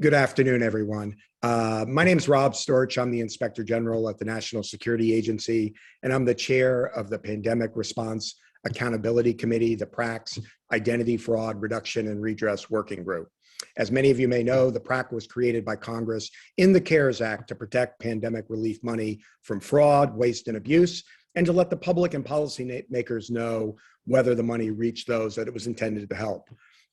Good afternoon, everyone. My name is Rob Storch. I'm the Inspector General at the National Security Agency, and I'm the chair of the Pandemic Response Accountability Committee, the PRAC's Identity Fraud Reduction and Redress Working Group. As many of you may know, the PRAC was created by Congress in the CARES Act to protect pandemic relief money from fraud, waste, and abuse, and to let the public and policymakers know whether the money reached those that it was intended to help.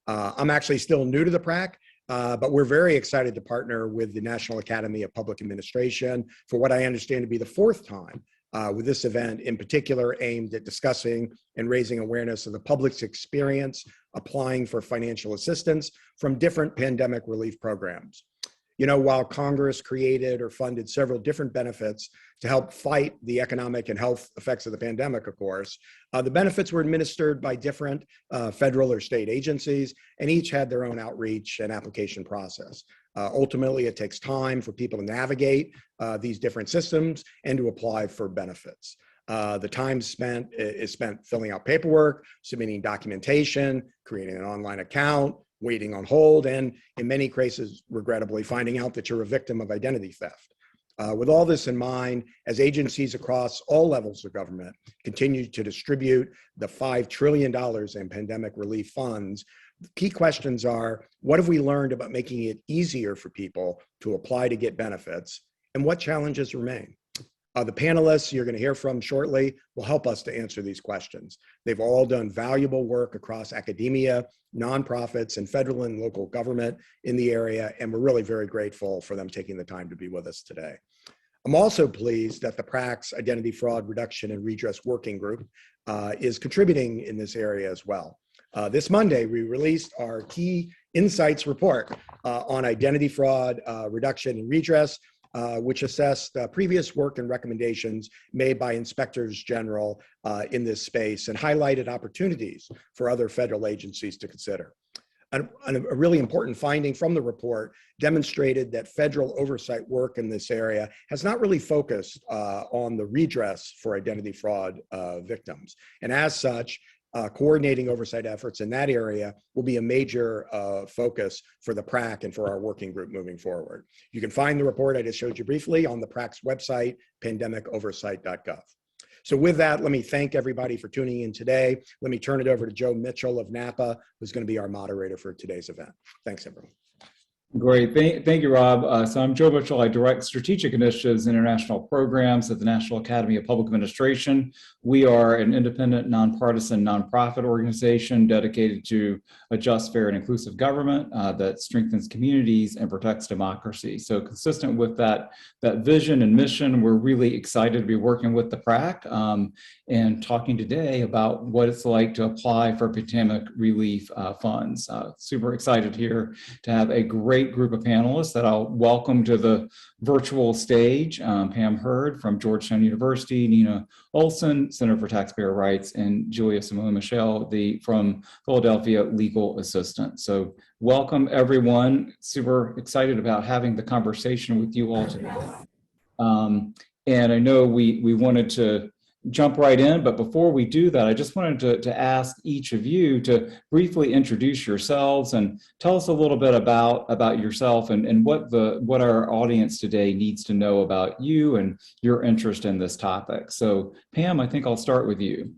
I'm actually still new to the PRAC, but we're very excited to partner with the National Academy of Public Administration for what I understand to be the fourth time with this event, in particular aimed at discussing and raising awareness of the public's experience applying for financial assistance from different pandemic relief programs. You know, while Congress created or funded several different benefits to help fight the economic and health effects of the pandemic, of course, the benefits were administered by different federal or state agencies, and each had their own outreach and application process. Ultimately, it takes time for people to navigate these different systems and to apply for benefits. The time spent is spent filling out paperwork, submitting documentation, creating an online account, waiting on hold, and in many cases, regrettably, finding out that you're a victim of identity theft. With all this in mind, as agencies across all levels of government continue to distribute the $5 trillion in pandemic relief funds, key questions are, what have we learned about making it easier for people to apply to get benefits, and what challenges remain? The panelists you're going to hear from shortly will help us to answer these questions. They've all done valuable work across academia, nonprofits, and federal and local government in the area, and we're really very grateful for them taking the time to be with us today. I'm also pleased that the PRAC's Identity Fraud Reduction and Redress Working Group is contributing in this area as well. This Monday, we released our key insights report on identity fraud reduction and redress, which assessed previous work and recommendations made by inspectors general in this space and highlighted opportunities for other federal agencies to consider. And a really important finding from the report demonstrated that federal oversight work in this area has not really focused on the redress for identity fraud victims. And as such, coordinating oversight efforts in that area will be a major focus for the PRAC and for our working group moving forward. You can find the report I just showed you briefly on the PRAC's website, pandemicoversight.gov. So with that, let me thank everybody for tuning in today. Let me turn it over to Joe Mitchell of NAPA, who's going to be our moderator for today's event. Thanks, everyone. Great. Thank you, Rob. So I'm Joe Mitchell. I direct strategic initiatives and international programs at the National Academy of Public Administration. We are an independent, nonpartisan, nonprofit organization dedicated to a just, fair, and inclusive government that strengthens communities and protects democracy. So consistent with that vision and mission, we're really excited to be working with the PRAC and talking today about what it's like to apply for pandemic relief funds. Super excited here to have a great group of panelists that I'll welcome to the virtual stage. Pam Hurd from Georgetown University, Nina Olson, Center for Taxpayer Rights, and Julia Simone-Michel from Philadelphia Legal Assistant. So welcome everyone. Super excited about having the conversation with you all today. And I know we wanted to jump right in, but before we do that, I just wanted to ask each of you to briefly introduce yourselves and tell us a little bit about yourself and what our audience today needs to know about you and your interest in this topic. So Pam, I think I'll start with you.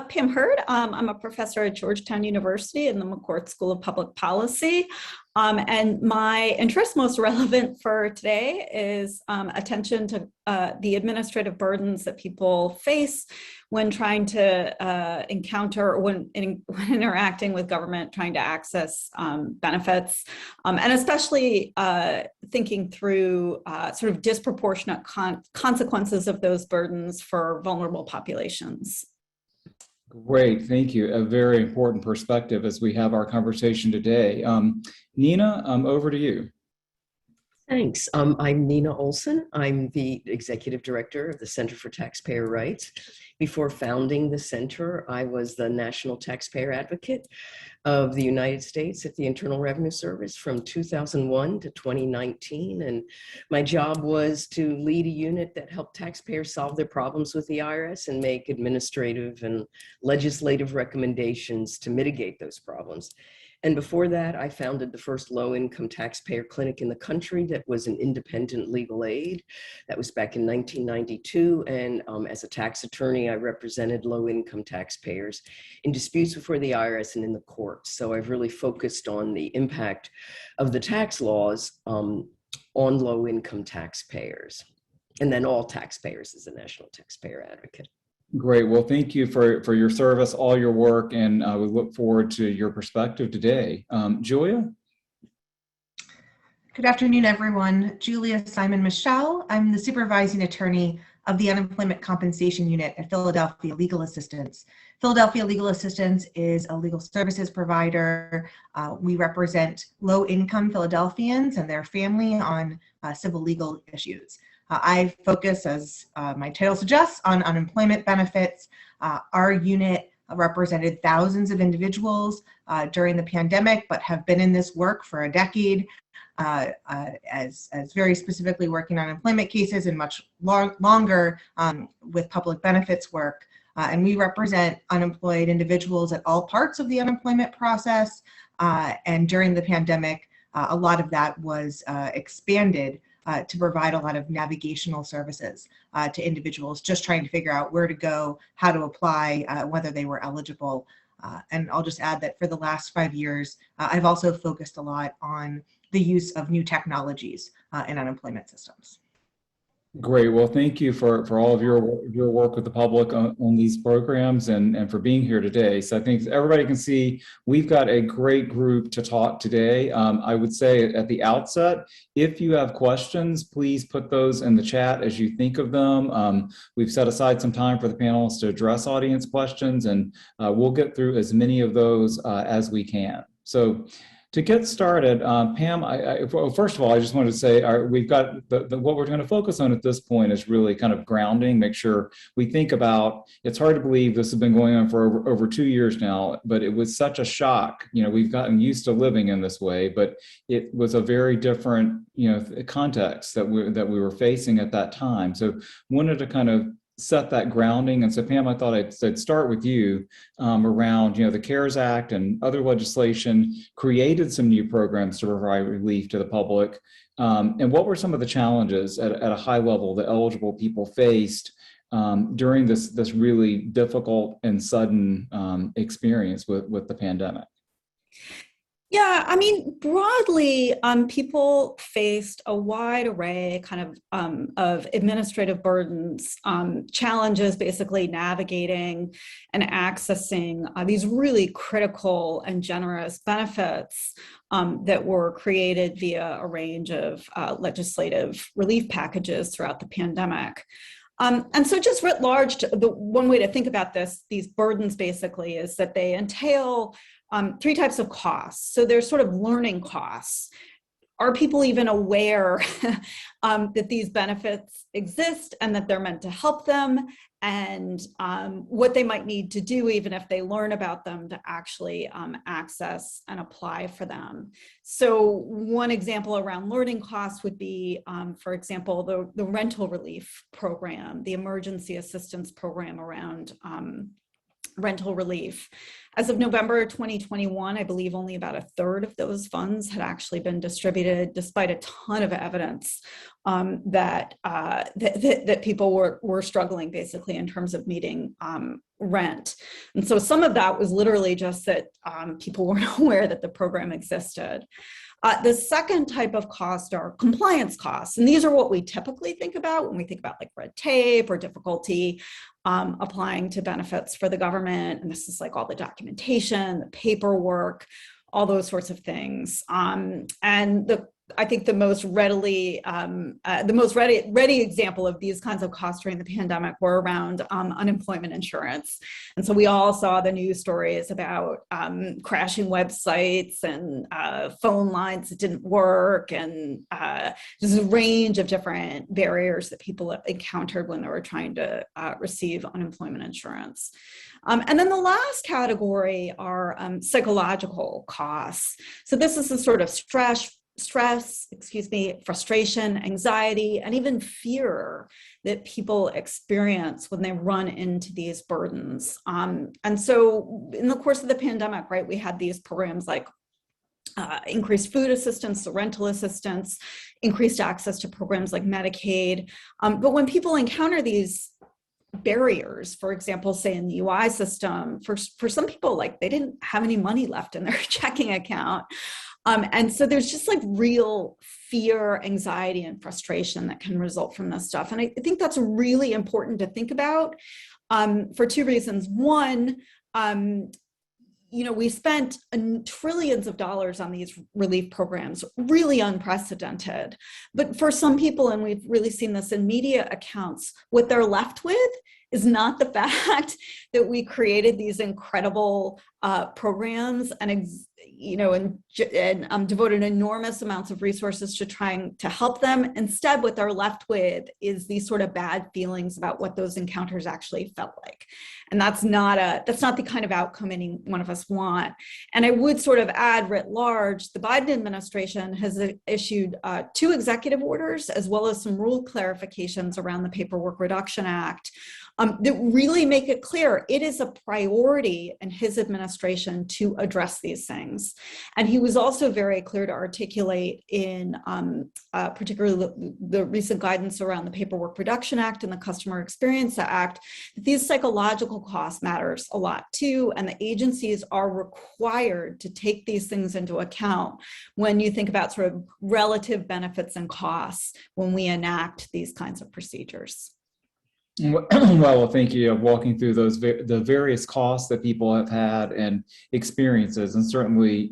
Pam Hurd. I'm a professor at Georgetown University in the McCourt School of Public Policy. And my interest most relevant for today is attention to the administrative burdens that people face when trying to encounter, or when interacting with government, trying to access benefits, and especially thinking through sort of disproportionate consequences of those burdens for vulnerable populations. Great, thank you. A very important perspective as we have our conversation today. Nina, over to you. Thanks. I'm Nina Olson. I'm the executive director of the Center for Taxpayer Rights. Before founding the center, I was the national taxpayer advocate of the United States at the Internal Revenue Service from 2001 to 2019. And my job was to lead a unit that helped taxpayers solve their problems with the IRS and make administrative and legislative recommendations to mitigate those problems. And before that, I founded the first low-income taxpayer clinic in the country that was an independent legal aid. That was back in 1992. And as a tax attorney, I represented low-income taxpayers in disputes before the IRS and in the courts. So I've really focused on the impact of the tax laws on low-income taxpayers, and then all taxpayers as a national taxpayer advocate. Great. Well, thank you for your service, all your work, and we look forward to your perspective today. Julia? Good afternoon, everyone. Julia Simon Michelle. I'm the supervising attorney of the Unemployment Compensation Unit at Philadelphia Legal Assistance. Philadelphia Legal Assistance is a legal services provider. We represent low-income Philadelphians and their family on civil legal issues. I focus, as my title suggests, on unemployment benefits. Our unit represented thousands of individuals during the pandemic, but have been in this work for a decade, as very specifically working on employment cases and much longer with public benefits work. And we represent unemployed individuals at all parts of the unemployment process. And during the pandemic, a lot of that was expanded to provide a lot of navigational services to individuals just trying to figure out where to go, how to apply, whether they were eligible. And I'll just add that for the last 5 years, I've also focused a lot on the use of new technologies in unemployment systems. Great. Well, thank you for all of your work with the public on these programs and for being here today. So I think everybody can see we've got a great group to talk today. I would say at the outset, if you have questions, please put those in the chat as you think of them. We've set aside some time for the panelists to address audience questions, and we'll get through as many of those as we can. So to get started, Pam, well, first of all, I just wanted to say we've got what we're going to focus on at this point is really kind of grounding, make sure we think about, it's hard to believe this has been going on for over 2 years now, but it was such a shock. You know, we've gotten used to living in this way, but it was a very different, context that we were facing at that time. So wanted to kind of set that grounding. And so Pam, I thought I'd start with you around, the CARES Act and other legislation created some new programs to provide relief to the public. And what were some of the challenges at a high level that eligible people faced during this really difficult and sudden experience with the pandemic? Yeah, I mean, broadly, people faced a wide array of administrative burdens, challenges, basically navigating and accessing these really critical and generous benefits that were created via a range of legislative relief packages throughout the pandemic. And so just writ large, the one way to think about these burdens basically is that they entail 3 types of costs. So there's sort of learning costs. Are people even aware that these benefits exist and that they're meant to help them, and what they might need to do even if they learn about them to actually access and apply for them? So one example around learning costs would be, for example, the rental relief program, the emergency assistance program around rental relief. As of November 2021, I believe only about a third of those funds had actually been distributed, despite a ton of evidence that people were struggling basically in terms of meeting rent. And so some of that was literally just that people weren't aware that the program existed. The second type of cost are compliance costs. And these are what we typically think about when we think about like red tape or difficulty applying to benefits for the government. And this is like all the documentation, the paperwork, all those sorts of things. I think the most ready example of these kinds of costs during the pandemic were around unemployment insurance. And so we all saw the news stories about crashing websites and phone lines that didn't work, and just a range of different barriers that people encountered when they were trying to receive unemployment insurance. And then the last category are psychological costs. So this is the sort of stress, frustration, anxiety, and even fear that people experience when they run into these burdens. And so in the course of the pandemic, right, we had these programs like increased food assistance, rental assistance, increased access to programs like Medicaid. But when people encounter these barriers, for example, say in the UI system, for some people, like they didn't have any money left in their checking account. And so there's just like real fear, anxiety, and frustration that can result from this stuff. And I think that's really important to think about for two reasons. One, we spent trillions of dollars on these relief programs, really unprecedented. But for some people, and we've really seen this in media accounts, what they're left with is not the fact that we created these incredible programs and devoted enormous amounts of resources to trying to help them. Instead, what they're left with is these sort of bad feelings about what those encounters actually felt like. And that's not the kind of outcome any one of us want. And I would sort of add writ large, the Biden administration has issued 2 executive orders, as well as some rule clarifications around the Paperwork Reduction Act that really make it clear it is a priority in his administration to address these things. And he was also very clear to articulate in particularly the recent guidance around the Paperwork Reduction Act and the Customer Experience Act, that these psychological costs matters a lot too, and the agencies are required to take these things into account when you think about sort of relative benefits and costs when we enact these kinds of procedures. Well, thank you for walking through the various costs that people have had and experiences. And certainly,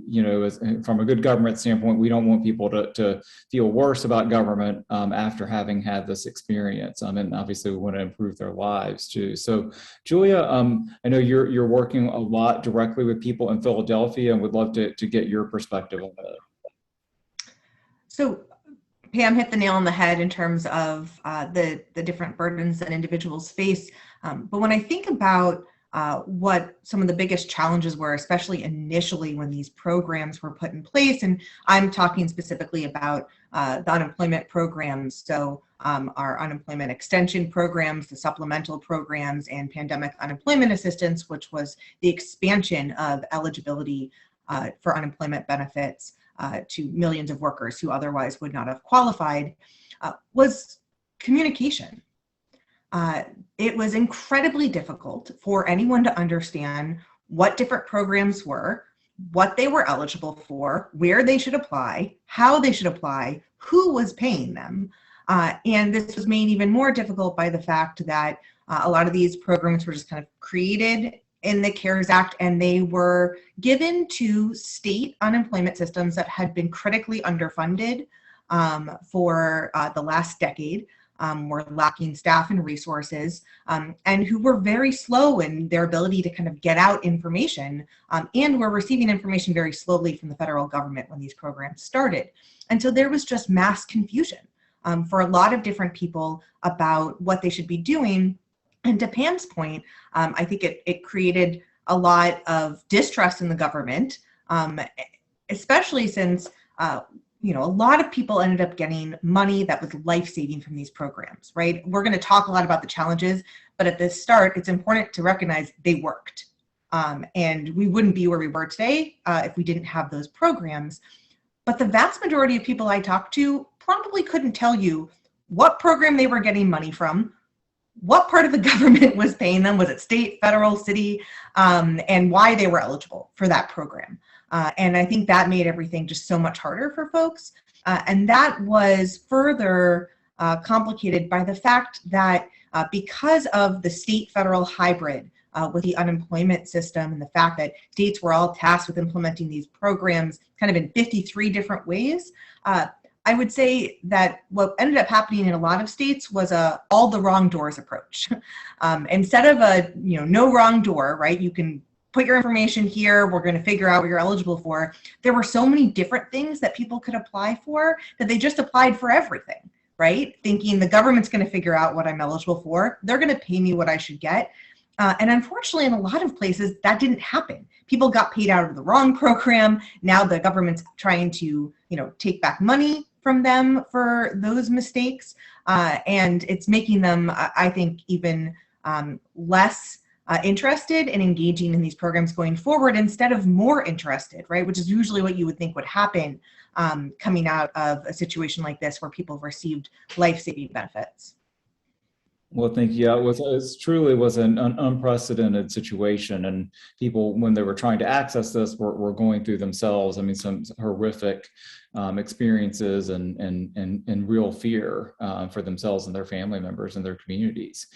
from a good government standpoint, we don't want people to feel worse about government after having had this experience. And obviously, we want to improve their lives too. So, Julia, I know you're working a lot directly with people in Philadelphia, and would love to get your perspective on that. So, Pam hit the nail on the head in terms of the different burdens that individuals face. But when I think about what some of the biggest challenges were, especially initially when these programs were put in place, and I'm talking specifically about the unemployment programs, so our unemployment extension programs, the supplemental programs, and pandemic unemployment assistance, which was the expansion of eligibility for unemployment benefits to millions of workers who otherwise would not have qualified, was communication. It was incredibly difficult for anyone to understand what different programs were, what they were eligible for, where they should apply, how they should apply, who was paying them. And this was made even more difficult by the fact that a lot of these programs were just kind of created in the CARES Act, and they were given to state unemployment systems that had been critically underfunded for the last decade, were lacking staff and resources, and who were very slow in their ability to kind of get out information, and were receiving information very slowly from the federal government when these programs started. And so there was just mass confusion for a lot of different people about what they should be doing. And to Pam's point, I think it created a lot of distrust in the government, especially since a lot of people ended up getting money that was life-saving from these programs, right? We're going to talk a lot about the challenges, but at the start, it's important to recognize they worked. And we wouldn't be where we were today if we didn't have those programs. But the vast majority of people I talked to probably couldn't tell you what program they were getting money from, what part of the government was paying them, was it state, federal, city, and why they were eligible for that program. And I think that made everything just so much harder for folks. And that was further complicated by the fact that because of the state-federal hybrid with the unemployment system and the fact that states were all tasked with implementing these programs kind of in 53 different ways, I would say that what ended up happening in a lot of states was a all the wrong doors approach. Instead of a no wrong door, right? You can put your information here, we're going to figure out what you're eligible for. There were so many different things that people could apply for that they just applied for everything, right? Thinking the government's going to figure out what I'm eligible for. They're going to pay me what I should get. And unfortunately, in a lot of places, that didn't happen. People got paid out of the wrong program. Now the government's trying to, take back money from them for those mistakes. And it's making them, I think, even less interested in engaging in these programs going forward instead of more interested, right? Which is usually what you would think would happen coming out of a situation like this where people have received life-saving benefits. Well, thank you. Yeah, it truly was an unprecedented situation, and people, when they were trying to access this, were going through themselves. I mean, some horrific experiences and real fear for themselves and their family members and their communities.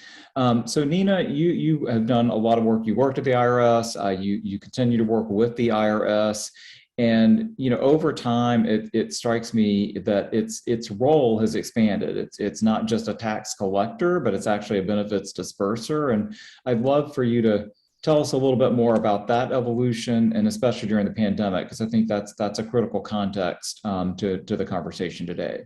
So, Nina, you have done a lot of work. You worked at the IRS. You continue to work with the IRS. And over time, it strikes me that its role has expanded. It's not just a tax collector, but it's actually a benefits disperser. And I'd love for you to tell us a little bit more about that evolution, and especially during the pandemic, because I think that's a critical context to the conversation today.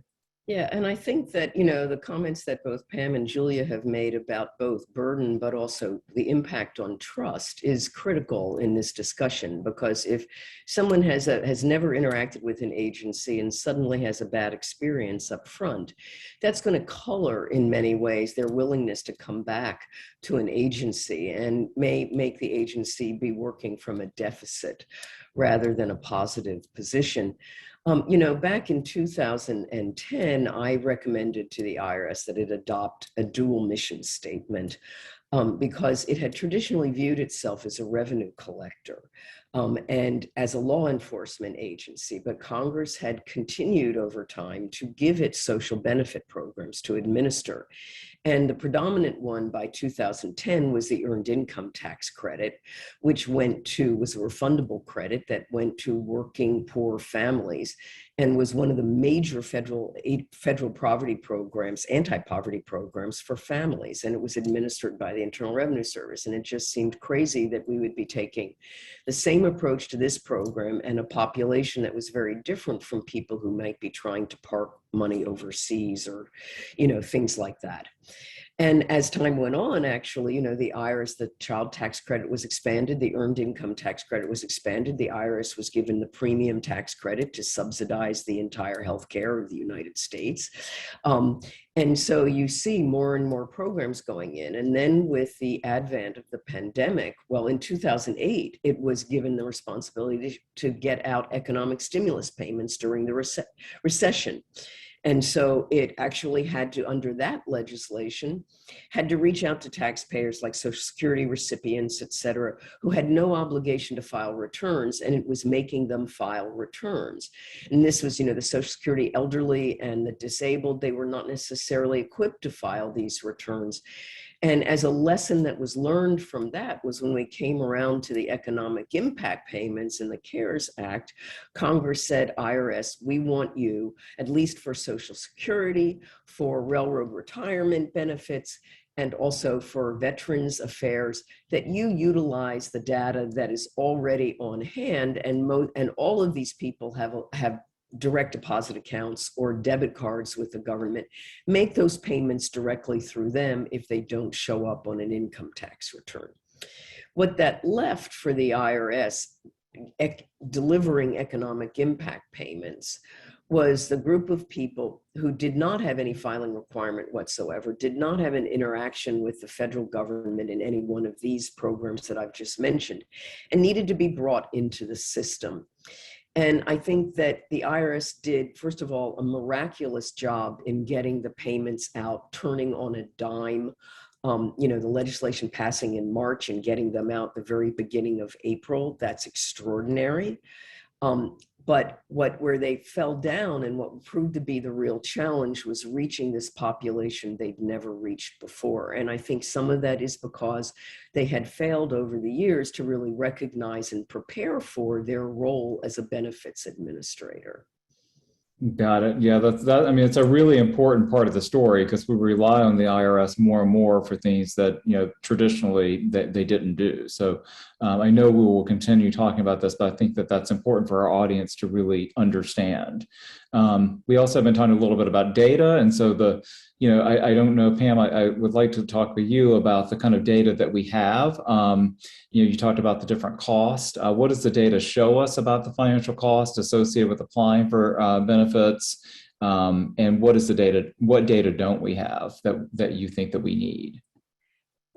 Yeah, and I think that, the comments that both Pam and Julia have made about both burden, but also the impact on trust is critical in this discussion, because if someone has never interacted with an agency and suddenly has a bad experience up front, that's going to color in many ways their willingness to come back to an agency and may make the agency be working from a deficit rather than a positive position. Back in 2010, I recommended to the IRS that it adopt a dual mission statement because it had traditionally viewed itself as a revenue collector and as a law enforcement agency. But Congress had continued over time to give it social benefit programs to administer. And the predominant one by 2010 was the Earned Income Tax Credit, which was a refundable credit that went to working poor families and was one of the major federal poverty programs, anti-poverty programs for families. And it was administered by the Internal Revenue Service. And it just seemed crazy that we would be taking the same approach to this program and a population that was very different from people who might be trying to park money overseas or, things like that. And as time went on, actually, the IRS, the child tax credit was expanded, the earned income tax credit was expanded, the IRS was given the premium tax credit to subsidize the entire healthcare of the United States. And so you see more and more programs going in. And then with the advent of the pandemic, well, in 2008, it was given the responsibility to get out economic stimulus payments during the recession. And so it actually had to, under that legislation, had to reach out to taxpayers like Social Security recipients, et cetera, who had no obligation to file returns, and it was making them file returns. And this was, the Social Security elderly and the disabled, they were not necessarily equipped to file these returns. And as a lesson that was learned from that was when we came around to the economic impact payments in the CARES Act, Congress said, IRS, we want you, at least for Social Security, for railroad retirement benefits, and also for Veterans Affairs, that you utilize the data that is already on hand. And all of these people have direct deposit accounts or debit cards with the government, make those payments directly through them if they don't show up on an income tax return. What that left for the IRS delivering economic impact payments was the group of people who did not have any filing requirement whatsoever, did not have an interaction with the federal government in any one of these programs that I've just mentioned, and needed to be brought into the system. And I think that the IRS did, first of all, a miraculous job in getting the payments out, turning on a dime, the legislation passing in March and getting them out the very beginning of April. That's extraordinary. But where they fell down and what proved to be the real challenge was reaching this population they'd never reached before. And I think some of that is because they had failed over the years to really recognize and prepare for their role as a benefits administrator. Got it. Yeah, I mean, it's a really important part of the story because we rely on the IRS more and more for things that, traditionally they didn't do. So I know we will continue talking about this, but I think that that's important for our audience to really understand. We also have been talking a little bit about data. And so I don't know, Pam, I would like to talk with you about the kind of data that we have. You talked about the different costs. What does the data show us about the financial cost associated with applying for benefits? And what data don't we have that you think that we need?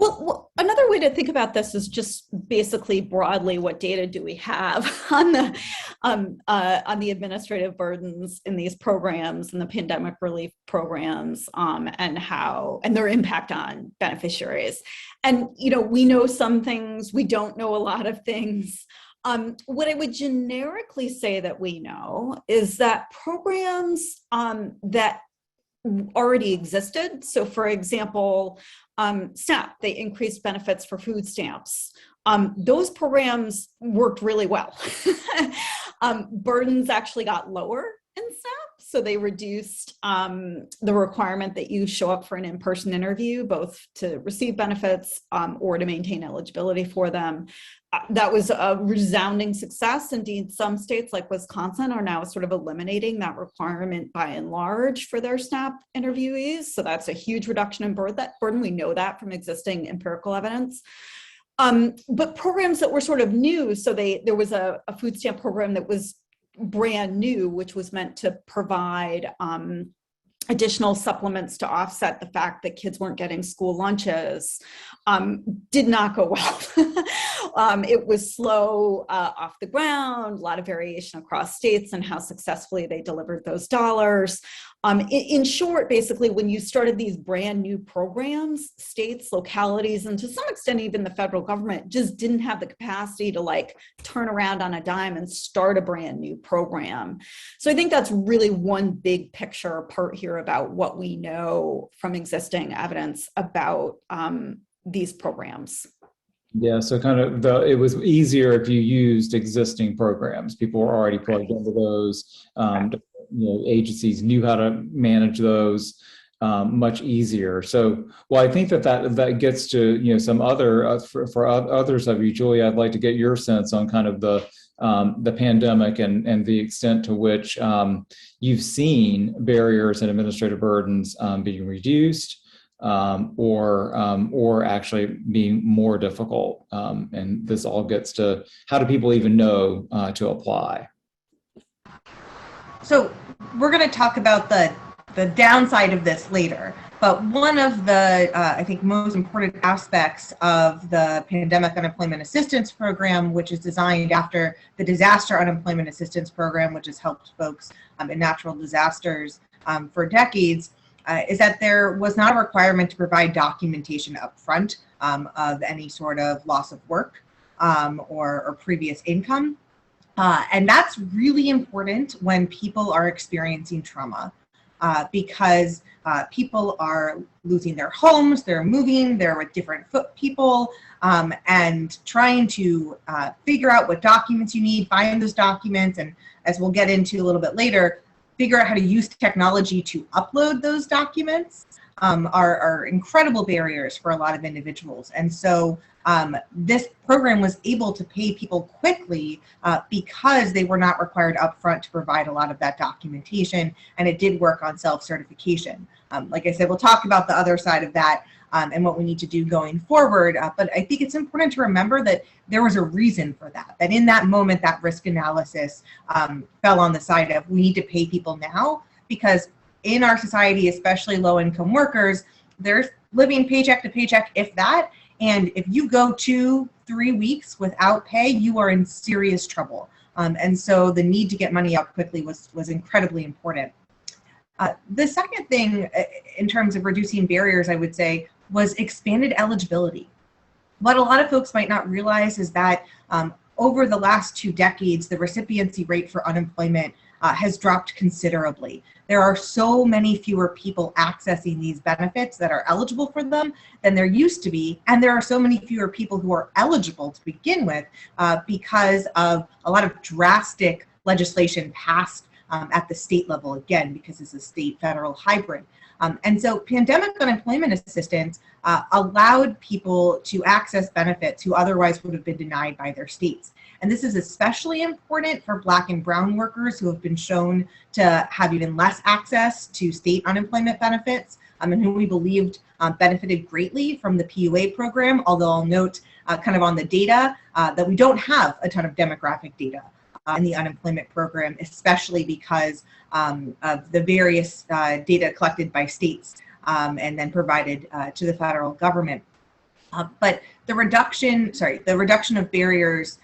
Well, another way to think about this is just basically broadly, what data do we have on the administrative burdens in these programs and the pandemic relief programs, and their impact on beneficiaries. And we know some things, we don't know a lot of things. What I would generically say that we know is that programs that already existed. So for example, SNAP, they increased benefits for food stamps. Those programs worked really well. Burdens actually got lower in SNAP. So they reduced the requirement that you show up for an in-person interview, both to receive benefits or to maintain eligibility for them. That was a resounding success. Indeed, some states like Wisconsin are now sort of eliminating that requirement by and large for their SNAP interviewees. So that's a huge reduction in burden. We know that from existing empirical evidence. But programs that were sort of new, so there was a food stamp program that was brand new, which was meant to provide additional supplements to offset the fact that kids weren't getting school lunches, did not go well. It was slow off the ground, a lot of variation across states and how successfully they delivered those dollars. In short, basically, when you started these brand new programs, states, localities, and to some extent even the federal government just didn't have the capacity to turn around on a dime and start a brand new program. So I think that's really one big picture part here about what we know from existing evidence about these programs. Yeah, so kind of it was easier if you used existing programs. People were already plugged into those. Agencies knew how to manage those much easier. So, well, I think that gets to some other for others of you, Julia. I'd like to get your sense on kind of the pandemic and the extent to which you've seen barriers and administrative burdens being reduced. Or actually being more difficult. And this all gets to how do people even know to apply? So we're going to talk about the downside of this later. But one of the, I think, most important aspects of the Pandemic Unemployment Assistance Program, which is designed after the Disaster Unemployment Assistance Program, which has helped folks in natural disasters for decades, is that there was not a requirement to provide documentation up front of any sort of loss of work or previous income. And that's really important when people are experiencing trauma because people are losing their homes, they're moving, they're with different people, and trying to figure out what documents you need, find those documents, and as we'll get into a little bit later, figure out how to use technology to upload those documents are incredible barriers for a lot of individuals. And so this program was able to pay people quickly because they were not required upfront to provide a lot of that documentation, and it did work on self-certification. Like I said, we'll talk about the other side of that and what we need to do going forward. But I think it's important to remember that there was a reason for that, that in that moment, that risk analysis fell on the side of we need to pay people now, because in our society, especially low-income workers, they're living paycheck to paycheck, if that. And if you go 2-3 weeks without pay, you are in serious trouble. And so the need to get money out quickly was incredibly important. The second thing in terms of reducing barriers, I would say, was expanded eligibility. What a lot of folks might not realize is that over the last 2 decades, the recipiency rate for unemployment has dropped considerably. There are so many fewer people accessing these benefits that are eligible for them than there used to be, and there are so many fewer people who are eligible to begin with because of a lot of drastic legislation passed at the state level, again, because it's a state-federal hybrid. And so pandemic unemployment assistance allowed people to access benefits who otherwise would have been denied by their states. And this is especially important for Black and Brown workers who have been shown to have even less access to state unemployment benefits and who we believed benefited greatly from the PUA program, although I'll note kind of on the data that we don't have a ton of demographic data in the unemployment program, especially because of the various data collected by states and then provided to the federal government. But the reduction of barriers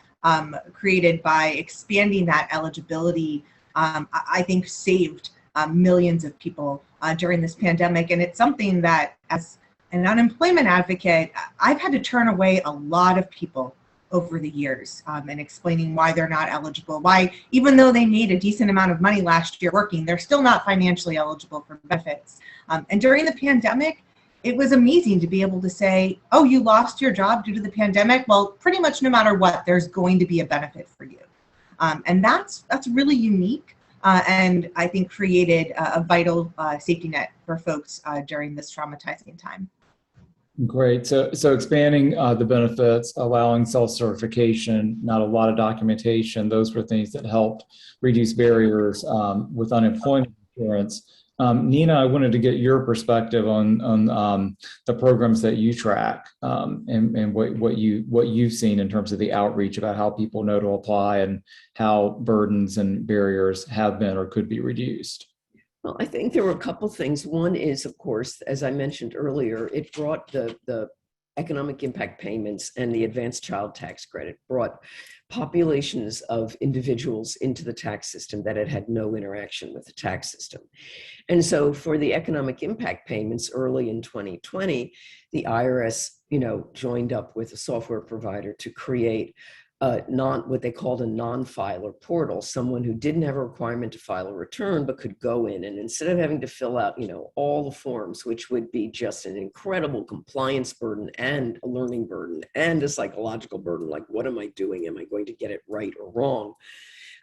created by expanding that eligibility, I think saved millions of people during this pandemic. And it's something that, as an unemployment advocate, I've had to turn away a lot of people over the years and explaining why they're not eligible, why even though they made a decent amount of money last year working, they're still not financially eligible for benefits. And during the pandemic, it was amazing to be able to say, oh, you lost your job due to the pandemic? Well, pretty much no matter what, there's going to be a benefit for you. And that's really unique and I think created a vital safety net for folks during this traumatizing time. Great. So expanding the benefits, allowing self-certification, not a lot of documentation, those were things that helped reduce barriers with unemployment insurance. Nina, I wanted to get your perspective on the programs that you track and what you've seen in terms of the outreach about how people know to apply and how burdens and barriers have been or could be reduced. Well, I think there were a couple things. One is, of course, as I mentioned earlier, it brought the economic impact payments and the advanced child tax credit brought populations of individuals into the tax system that had had no interaction with the tax system. And so for the economic impact payments early in 2020, the IRS, joined up with a software provider to create what they called a non-filer portal, someone who didn't have a requirement to file a return, but could go in and instead of having to fill out, all the forms, which would be just an incredible compliance burden and a learning burden and a psychological burden, like, what am I doing? Am I going to get it right or wrong?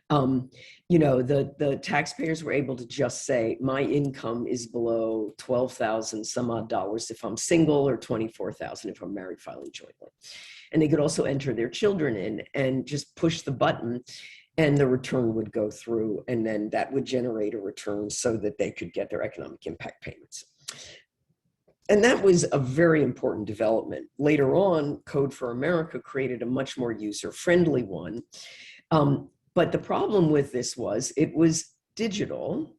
The taxpayers were able to just say, my income is below $12,000 some odd dollars if I'm single or $24,000 if I'm married filing jointly. And they could also enter their children in and just push the button and the return would go through. And then that would generate a return so that they could get their economic impact payments. And that was a very important development. Later on, Code for America created a much more user-friendly one. But the problem with this was it was digital.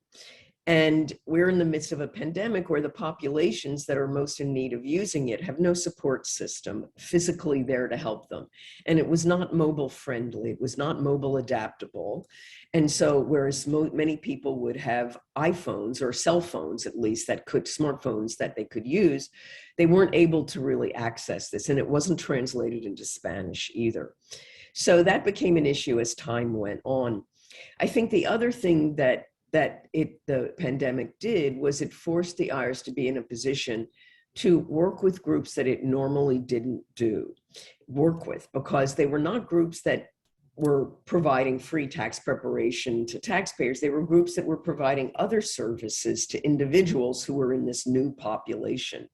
And we're in the midst of a pandemic where the populations that are most in need of using it have no support system physically there to help them. And it was not mobile friendly. It was not mobile adaptable. And so whereas many people would have iPhones or cell phones, at least smartphones that they could use, they weren't able to really access this. And it wasn't translated into Spanish either. So that became an issue as time went on. I think the other thing that the pandemic did was it forced the IRS to be in a position to work with groups that it normally didn't work with, because they were not groups that were providing free tax preparation to taxpayers. They were groups that were providing other services to individuals who were in this new population.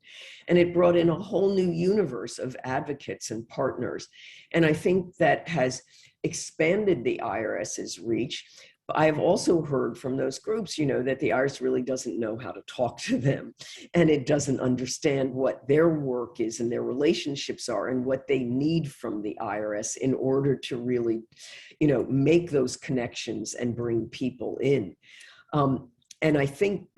And it brought in a whole new universe of advocates and partners. And I think that has expanded the IRS's reach. I have also heard from those groups, that the IRS really doesn't know how to talk to them, and it doesn't understand what their work is and their relationships are and what they need from the IRS in order to really, make those connections and bring people in. I think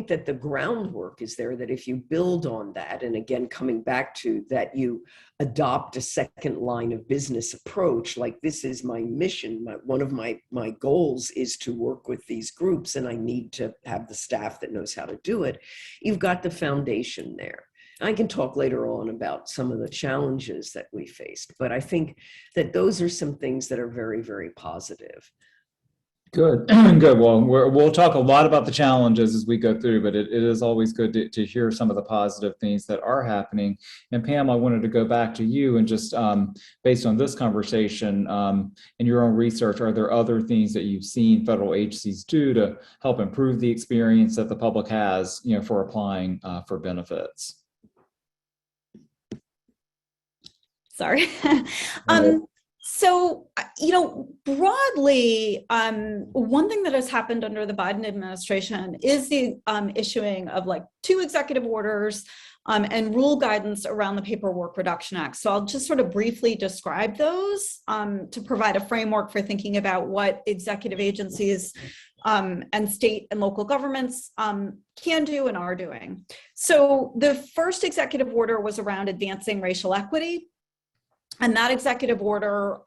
that the groundwork is there, that if you build on that, and again, coming back to that, you adopt a second line of business approach, like, this is my mission. One of my goals is to work with these groups, and I need to have the staff that knows how to do it. You've got the foundation there. I can talk later on about some of the challenges that we faced, but I think that those are some things that are very, very positive. Good, good. Well, we'll talk a lot about the challenges as we go through, but it is always good to hear some of the positive things that are happening. And Pam, I wanted to go back to you and just based on this conversation and your own research, are there other things that you've seen federal agencies do to help improve the experience that the public has, for applying for benefits? Sorry. So, broadly, one thing that has happened under the Biden administration is the issuing of 2 executive orders and rule guidance around the Paperwork Reduction Act. So I'll just sort of briefly describe those to provide a framework for thinking about what executive agencies and state and local governments can do and are doing. So the first executive order was around advancing racial equity. And that executive order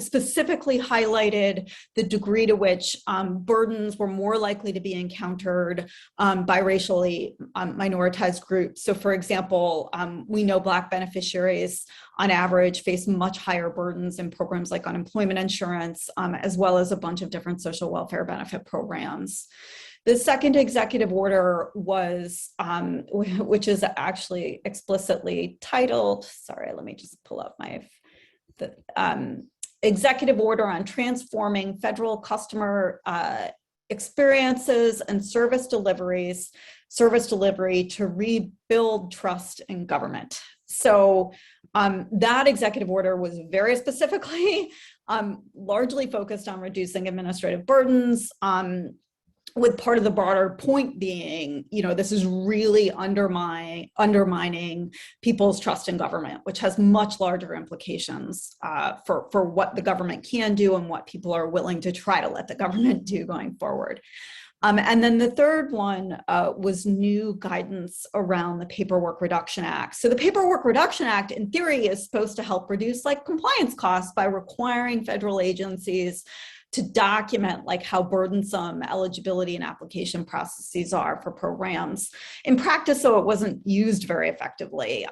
specifically highlighted the degree to which burdens were more likely to be encountered by racially minoritized groups. So for example, we know Black beneficiaries on average face much higher burdens in programs like unemployment insurance, as well as a bunch of different social welfare benefit programs. The second executive order was, which is actually explicitly titled, sorry, let me just pull up the executive order on transforming federal customer experiences and service delivery to rebuild trust in government. So that executive order was very specifically largely focused on reducing administrative burdens, with part of the broader point being, this is really undermining people's trust in government, which has much larger implications for what the government can do and what people are willing to try to let the government do going forward. And then the third one was new guidance around the Paperwork Reduction Act. So the Paperwork Reduction Act, in theory, is supposed to help reduce compliance costs by requiring federal agencies to document how burdensome eligibility and application processes are for programs. In practice, though, it wasn't used very effectively.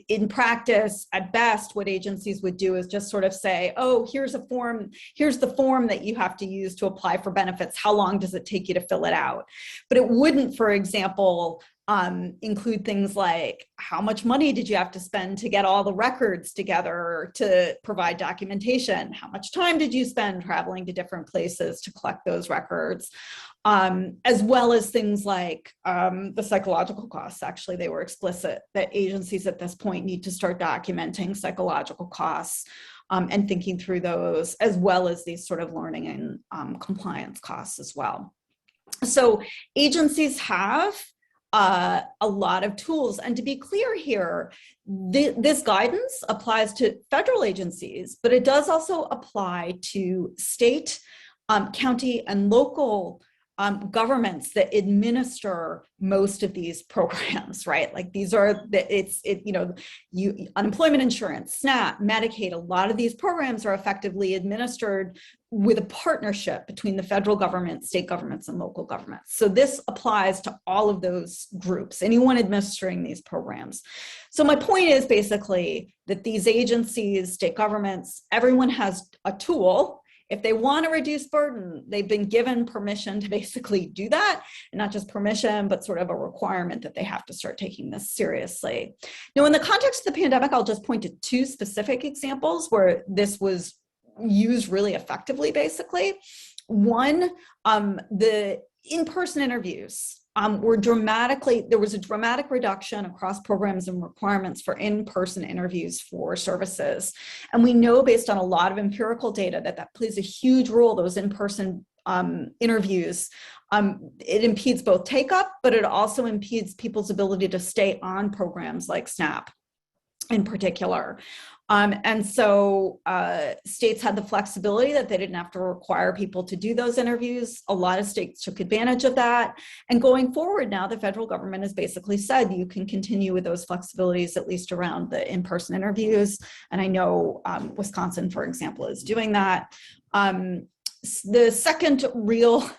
In practice, at best, what agencies would do is just sort of say, oh, here's the form that you have to use to apply for benefits. How long does it take you to fill it out? But it wouldn't, for example, include things like how much money did you have to spend to get all the records together to provide documentation? How much time did you spend traveling to different places to collect those records? As well as things like the psychological costs. Actually, they were explicit that agencies at this point need to start documenting psychological costs and thinking through those, as well as these sort of learning and compliance costs as well. So agencies have a lot of tools. And to be clear here, this guidance applies to federal agencies, but it does also apply to state, county, and local governments that administer most of these programs, right? These are unemployment insurance, SNAP, Medicaid. A lot of these programs are effectively administered with a partnership between the federal government, state governments, and local governments. So this applies to all of those groups, anyone administering these programs. So my point is basically that these agencies, state governments, everyone has a tool. If they want to reduce burden, they've been given permission to basically do that, and not just permission, but sort of a requirement that they have to start taking this seriously. Now, in the context of the pandemic, I'll just point to two specific examples where this was used really effectively, basically. One, the in-person interviews. There was a dramatic reduction across programs and requirements for in-person interviews for services. And we know based on a lot of empirical data that plays a huge role, those in-person interviews. It impedes both take-up, but it also impedes people's ability to stay on programs like SNAP in particular. And so states had the flexibility that they didn't have to require people to do those interviews. A lot of states took advantage of that. And going forward now, the federal government has basically said you can continue with those flexibilities, at least around the in-person interviews. And I know Wisconsin, for example, is doing that. The second real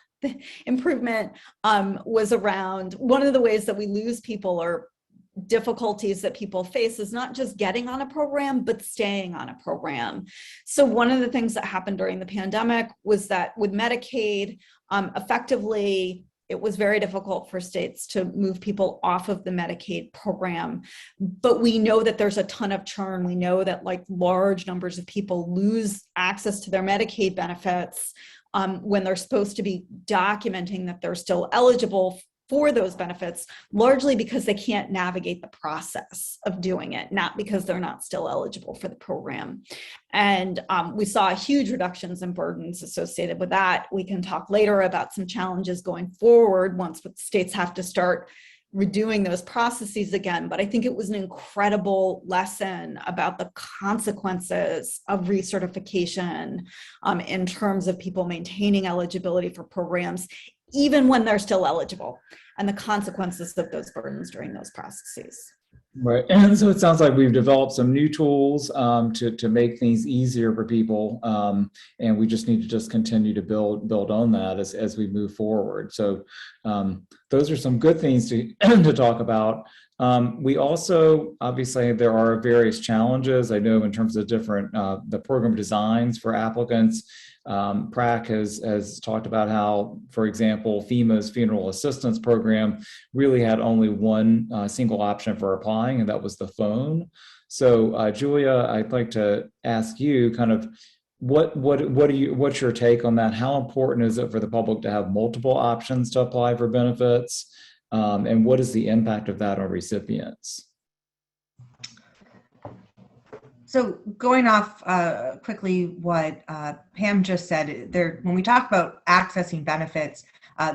improvement was around one of the ways that we lose people or difficulties that people face is not just getting on a program, but staying on a program. So one of the things that happened during the pandemic was that with Medicaid, effectively, it was very difficult for states to move people off of the Medicaid program. But we know that there's a ton of churn. We know that large numbers of people lose access to their Medicaid benefits when they're supposed to be documenting that they're still eligible for those benefits, largely because they can't navigate the process of doing it, not because they're not still eligible for the program. And we saw huge reductions in burdens associated with that. We can talk later about some challenges going forward once states have to start redoing those processes again, but I think it was an incredible lesson about the consequences of recertification in terms of people maintaining eligibility for programs, even when they're still eligible, and the consequences of those burdens during those processes. Right, and so it sounds like we've developed some new tools to make things easier for people, and we just need to just continue to build on that as we move forward. So those are some good things to to talk about. We also, obviously, there are various challenges. I know in terms of different the program designs for applicants. PRAC has talked about how, for example, FEMA's Funeral Assistance Program really had only one single option for applying, and that was the phone. So, Julia, I'd like to ask you kind of what's your take on that? How important is it for the public to have multiple options to apply for benefits? And what is the impact of that on recipients? So going off quickly what Pam just said, when we talk about accessing benefits,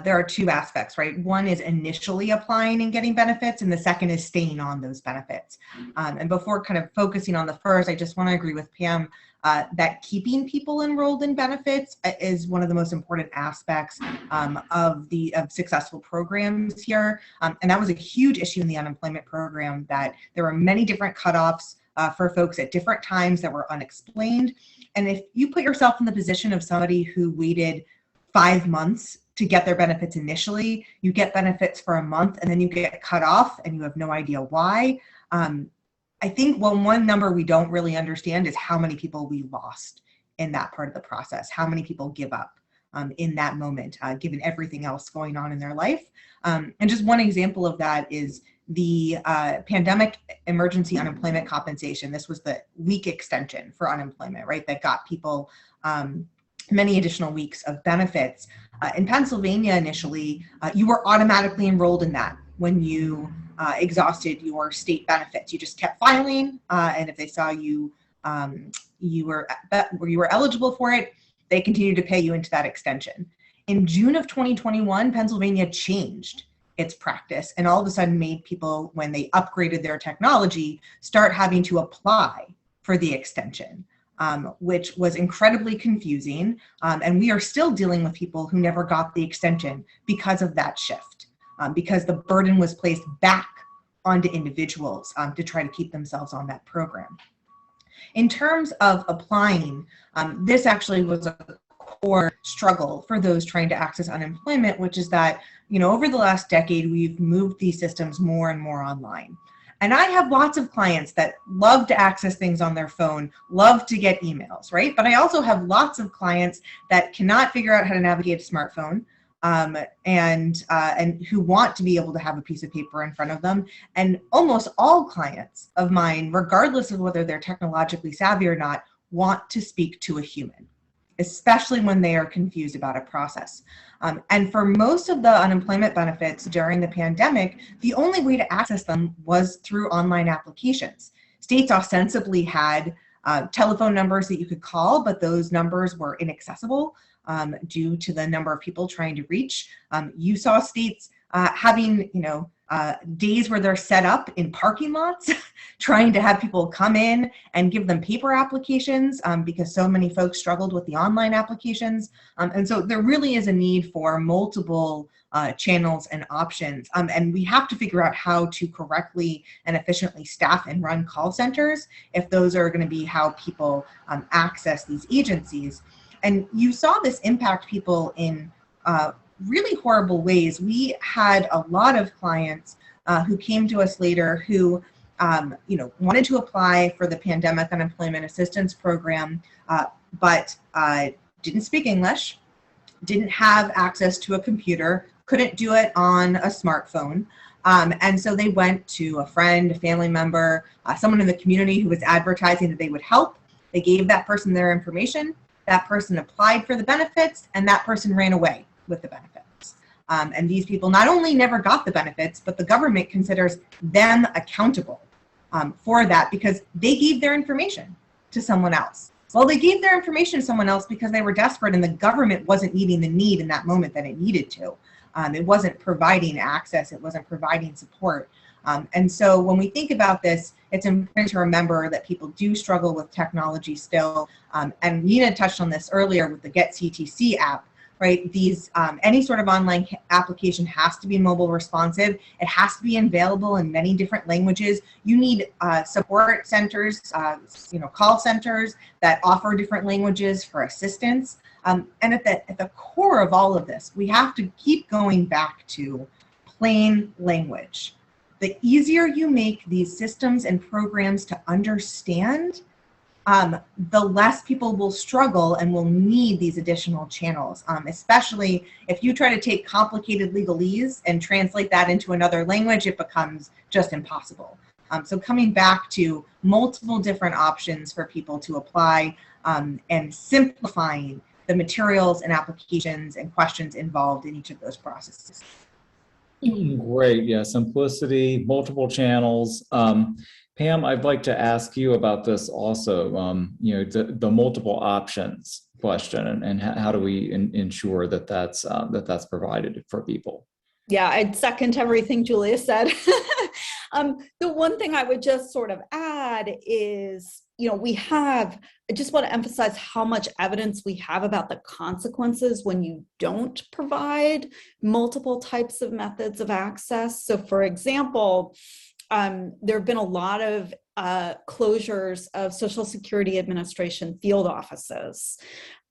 there are two aspects, right? One is initially applying and getting benefits, and the second is staying on those benefits. And before kind of focusing on the first, I just want to agree with Pam that keeping people enrolled in benefits is one of the most important aspects of successful programs here. And that was a huge issue in the unemployment program, that there were many different cutoffs for folks at different times that were unexplained. And if you put yourself in the position of somebody who waited 5 months to get their benefits initially, you get benefits for a month and then you get cut off and you have no idea why. I think one number we don't really understand is how many people we lost in that part of the process, how many people give up in that moment, given everything else going on in their life. And just one example of that is the pandemic emergency unemployment compensation. This was the week extension for unemployment, right? That got people many additional weeks of benefits. In Pennsylvania initially, you were automatically enrolled in that when you exhausted your state benefits. You just kept filing, and if they saw you were eligible for it, they continued to pay you into that extension. In June of 2021, Pennsylvania changed its practice and all of a sudden made people, when they upgraded their technology, start having to apply for the extension, which was incredibly confusing. And we are still dealing with people who never got the extension because of that shift, because the burden was placed back onto individuals to try to keep themselves on that program. In terms of applying, this actually was a core struggle for those trying to access unemployment, which is that, over the last decade, we've moved these systems more and more online. And I have lots of clients that love to access things on their phone, love to get emails, right? But I also have lots of clients that cannot figure out how to navigate a smartphone, and who want to be able to have a piece of paper in front of them. And almost all clients of mine, regardless of whether they're technologically savvy or not, want to speak to a human, especially when they are confused about a process. And for most of the unemployment benefits during the pandemic, the only way to access them was through online applications. States ostensibly had telephone numbers that you could call, but those numbers were inaccessible due to the number of people trying to reach. You saw states having, days where they're set up in parking lots, trying to have people come in and give them paper applications because so many folks struggled with the online applications. And so there really is a need for multiple channels and options. And we have to figure out how to correctly and efficiently staff and run call centers if those are going to be how people access these agencies. And you saw this impact people in really horrible ways. We had a lot of clients who came to us later who, wanted to apply for the pandemic unemployment assistance program, but didn't speak English, didn't have access to a computer, couldn't do it on a smartphone. And so they went to a friend, a family member, someone in the community who was advertising that they would help. They gave that person their information. That person applied for the benefits, and that person ran away with the benefits. And these people not only never got the benefits, but the government considers them accountable for that because they gave their information to someone else. Well, they gave their information to someone else because they were desperate and the government wasn't meeting the need in that moment that it needed to. It wasn't providing access. It wasn't providing support. And so when we think about this, it's important to remember that people do struggle with technology still. And Nina touched on this earlier with the Get CTC app, right? These any sort of online application has to be mobile responsive. It has to be available in many different languages. You need support centers, call centers that offer different languages for assistance. And at the core of all of this, we have to keep going back to plain language. The easier you make these systems and programs to understand, the less people will struggle and will need these additional channels, especially if you try to take complicated legalese and translate that into another language, it becomes just impossible. So coming back to multiple different options for people to apply and simplifying the materials and applications and questions involved in each of those processes. Great. Yeah, simplicity, multiple channels. Pam, I'd like to ask you about this also, the multiple options question and how do we ensure that that's provided for people? Yeah, I'd second everything Julia said. The one thing I would just sort of add is, I just want to emphasize how much evidence we have about the consequences when you don't provide multiple types of methods of access. So for example, there have been a lot of closures of Social Security Administration field offices.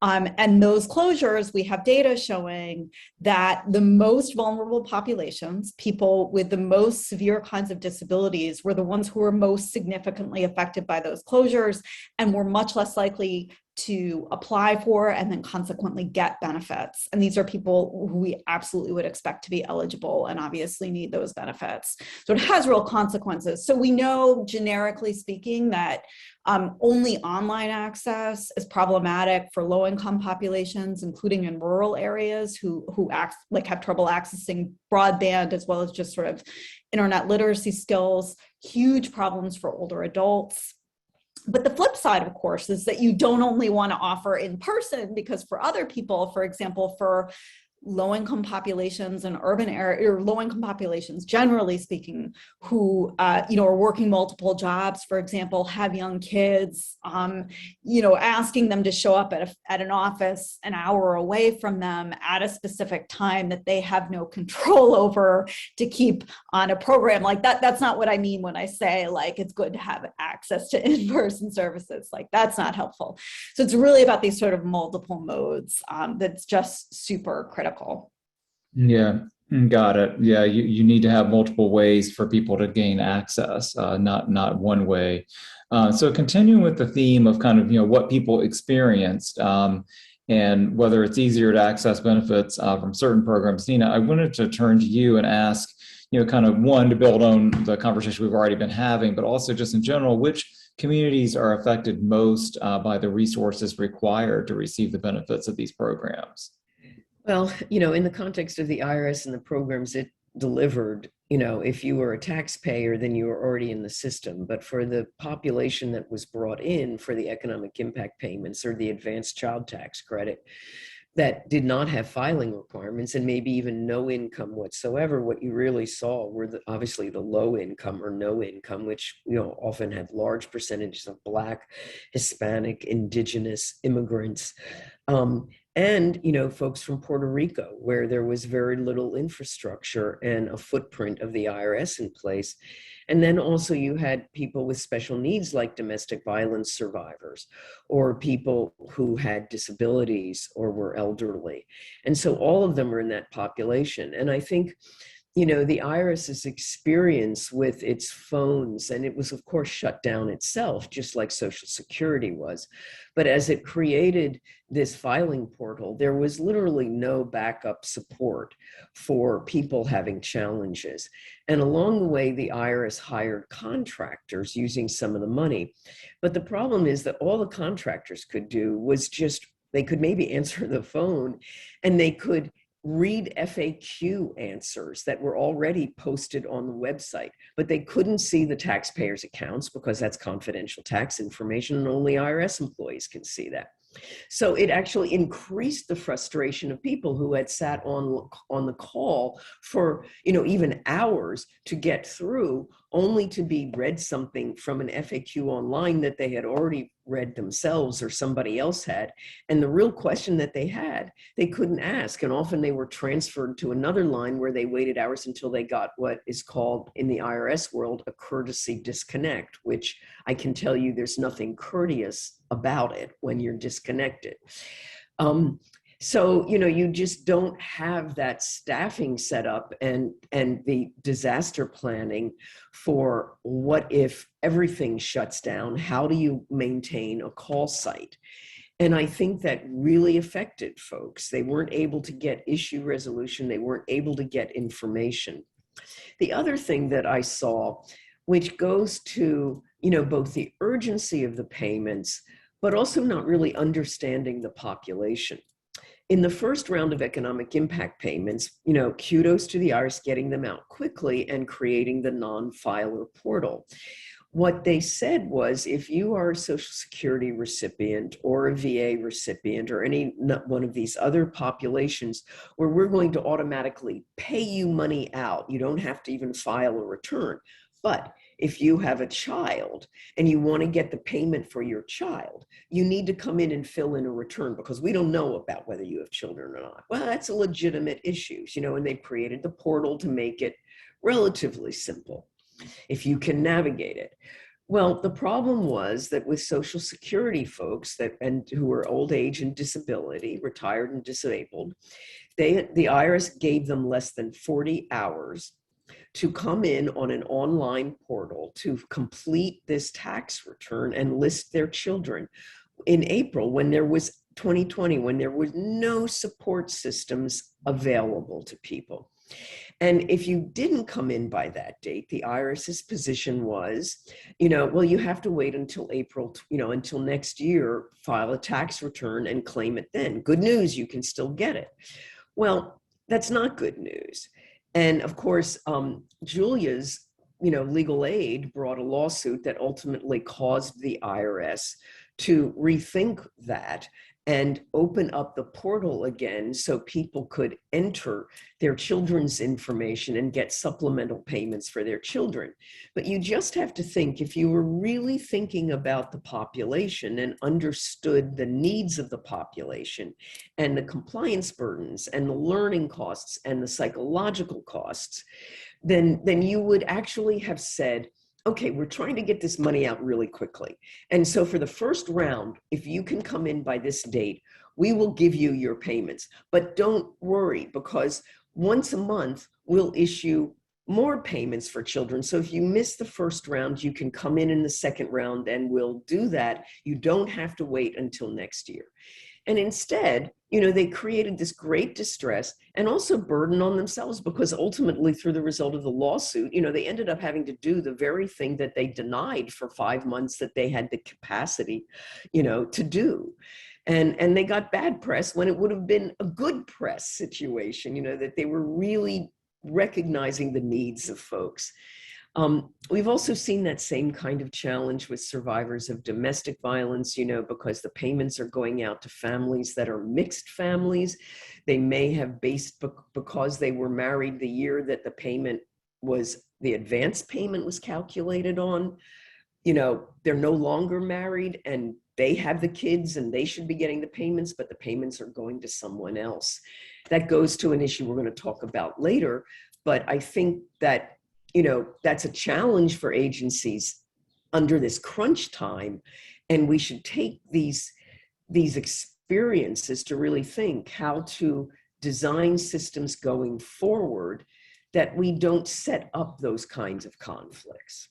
And those closures, we have data showing that the most vulnerable populations, people with the most severe kinds of disabilities, were the ones who were most significantly affected by those closures and were much less likely to apply for and then consequently get benefits. And these are people who we absolutely would expect to be eligible and obviously need those benefits. So it has real consequences. So we know, generically speaking, that only online access is problematic for low-income populations, including in rural areas who have trouble accessing broadband, as well as just sort of internet literacy skills. Huge problems for older adults. But the flip side, of course, is that you don't only want to offer in person, because for other people, for example, for low-income populations and urban area, or low-income populations, generally speaking, who are working multiple jobs, for example, have young kids, asking them to show up at an office an hour away from them at a specific time that they have no control over to keep on a program like that. That's not what I mean when I say it's good to have access to in-person services. That's not helpful. So it's really about these sort of multiple modes that's just super critical. Yeah, got it. Yeah, you need to have multiple ways for people to gain access, not one way. So continuing with the theme of kind of, what people experienced and whether it's easier to access benefits from certain programs. Nina, I wanted to turn to you and ask, kind of one, to build on the conversation we've already been having, but also just in general, which communities are affected most by the resources required to receive the benefits of these programs? Well, in the context of the IRS and the programs it delivered, if you were a taxpayer, then you were already in the system. But for the population that was brought in for the economic impact payments or the advanced child tax credit that did not have filing requirements and maybe even no income whatsoever, what you really saw were obviously the low income or no income, which often had large percentages of Black, Hispanic, Indigenous immigrants. And, folks from Puerto Rico, where there was very little infrastructure and a footprint of the IRS in place. And then also you had people with special needs like domestic violence survivors or people who had disabilities or were elderly. And so all of them were in that population. And I think, the IRS's experience with its phones, and it was, of course, shut down itself, just like Social Security was. But as it created this filing portal, there was literally no backup support for people having challenges. And along the way, the IRS hired contractors using some of the money. But the problem is that all the contractors could do was they could maybe answer the phone and they could read FAQ answers that were already posted on the website, but they couldn't see the taxpayers' accounts because that's confidential tax information and only IRS employees can see that. So it actually increased the frustration of people who had sat on the call for, even hours to get through, only to be read something from an FAQ online that they had already read themselves or somebody else had. And the real question that they had, they couldn't ask. And often they were transferred to another line where they waited hours until they got what is called in the IRS world a courtesy disconnect, which I can tell you there's nothing courteous about it when you're disconnected. So, you just don't have that staffing set up and the disaster planning for what if everything shuts down? How do you maintain a call site? And I think that really affected folks. They weren't able to get issue resolution. They weren't able to get information. The other thing that I saw, which goes to, both the urgency of the payments, but also not really understanding the population. In the first round of economic impact payments, kudos to the IRS getting them out quickly and creating the non-filer portal. What they said was, if you are a Social Security recipient or a VA recipient or any one of these other populations where we're going to automatically pay you money out, you don't have to even file a return. But if you have a child and you want to get the payment for your child, you need to come in and fill in a return because we don't know about whether you have children or not. Well, that's a legitimate issue, and they created the portal to make it relatively simple if you can navigate it. Well, the problem was that with Social Security folks who are old age and disability, retired and disabled, the IRS gave them less than 40 hours to come in on an online portal to complete this tax return and list their children in April, when there was 2020, when there was no support systems available to people. And if you didn't come in by that date, the IRS's position was, well, you have to wait until April, until next year, file a tax return and claim it then. Good news, you can still get it. Well, that's not good news. And of course, Julia's, legal aid brought a lawsuit that ultimately caused the IRS to rethink that and open up the portal again so people could enter their children's information and get supplemental payments for their children. But you just have to think, if you were really thinking about the population and understood the needs of the population and the compliance burdens and the learning costs and the psychological costs, then you would actually have said, okay, we're trying to get this money out really quickly. And so for the first round, if you can come in by this date, we will give you your payments. But don't worry, because once a month, we'll issue more payments for children. So if you miss the first round, you can come in the second round and we'll do that. You don't have to wait until next year. And instead, they created this great distress and also burden on themselves, because ultimately through the result of the lawsuit, they ended up having to do the very thing that they denied for 5 months that they had the capacity, to do. And they got bad press when it would have been a good press situation, that they were really recognizing the needs of folks. We've also seen that same kind of challenge with survivors of domestic violence, because the payments are going out to families that are mixed families. They may have based because they were married the year that the advance payment was calculated on. They're no longer married and they have the kids and they should be getting the payments, but the payments are going to someone else. That goes to an issue we're going to talk about later. But I think that that's a challenge for agencies under this crunch time. And we should take these experiences to really think how to design systems going forward that we don't set up those kinds of conflicts.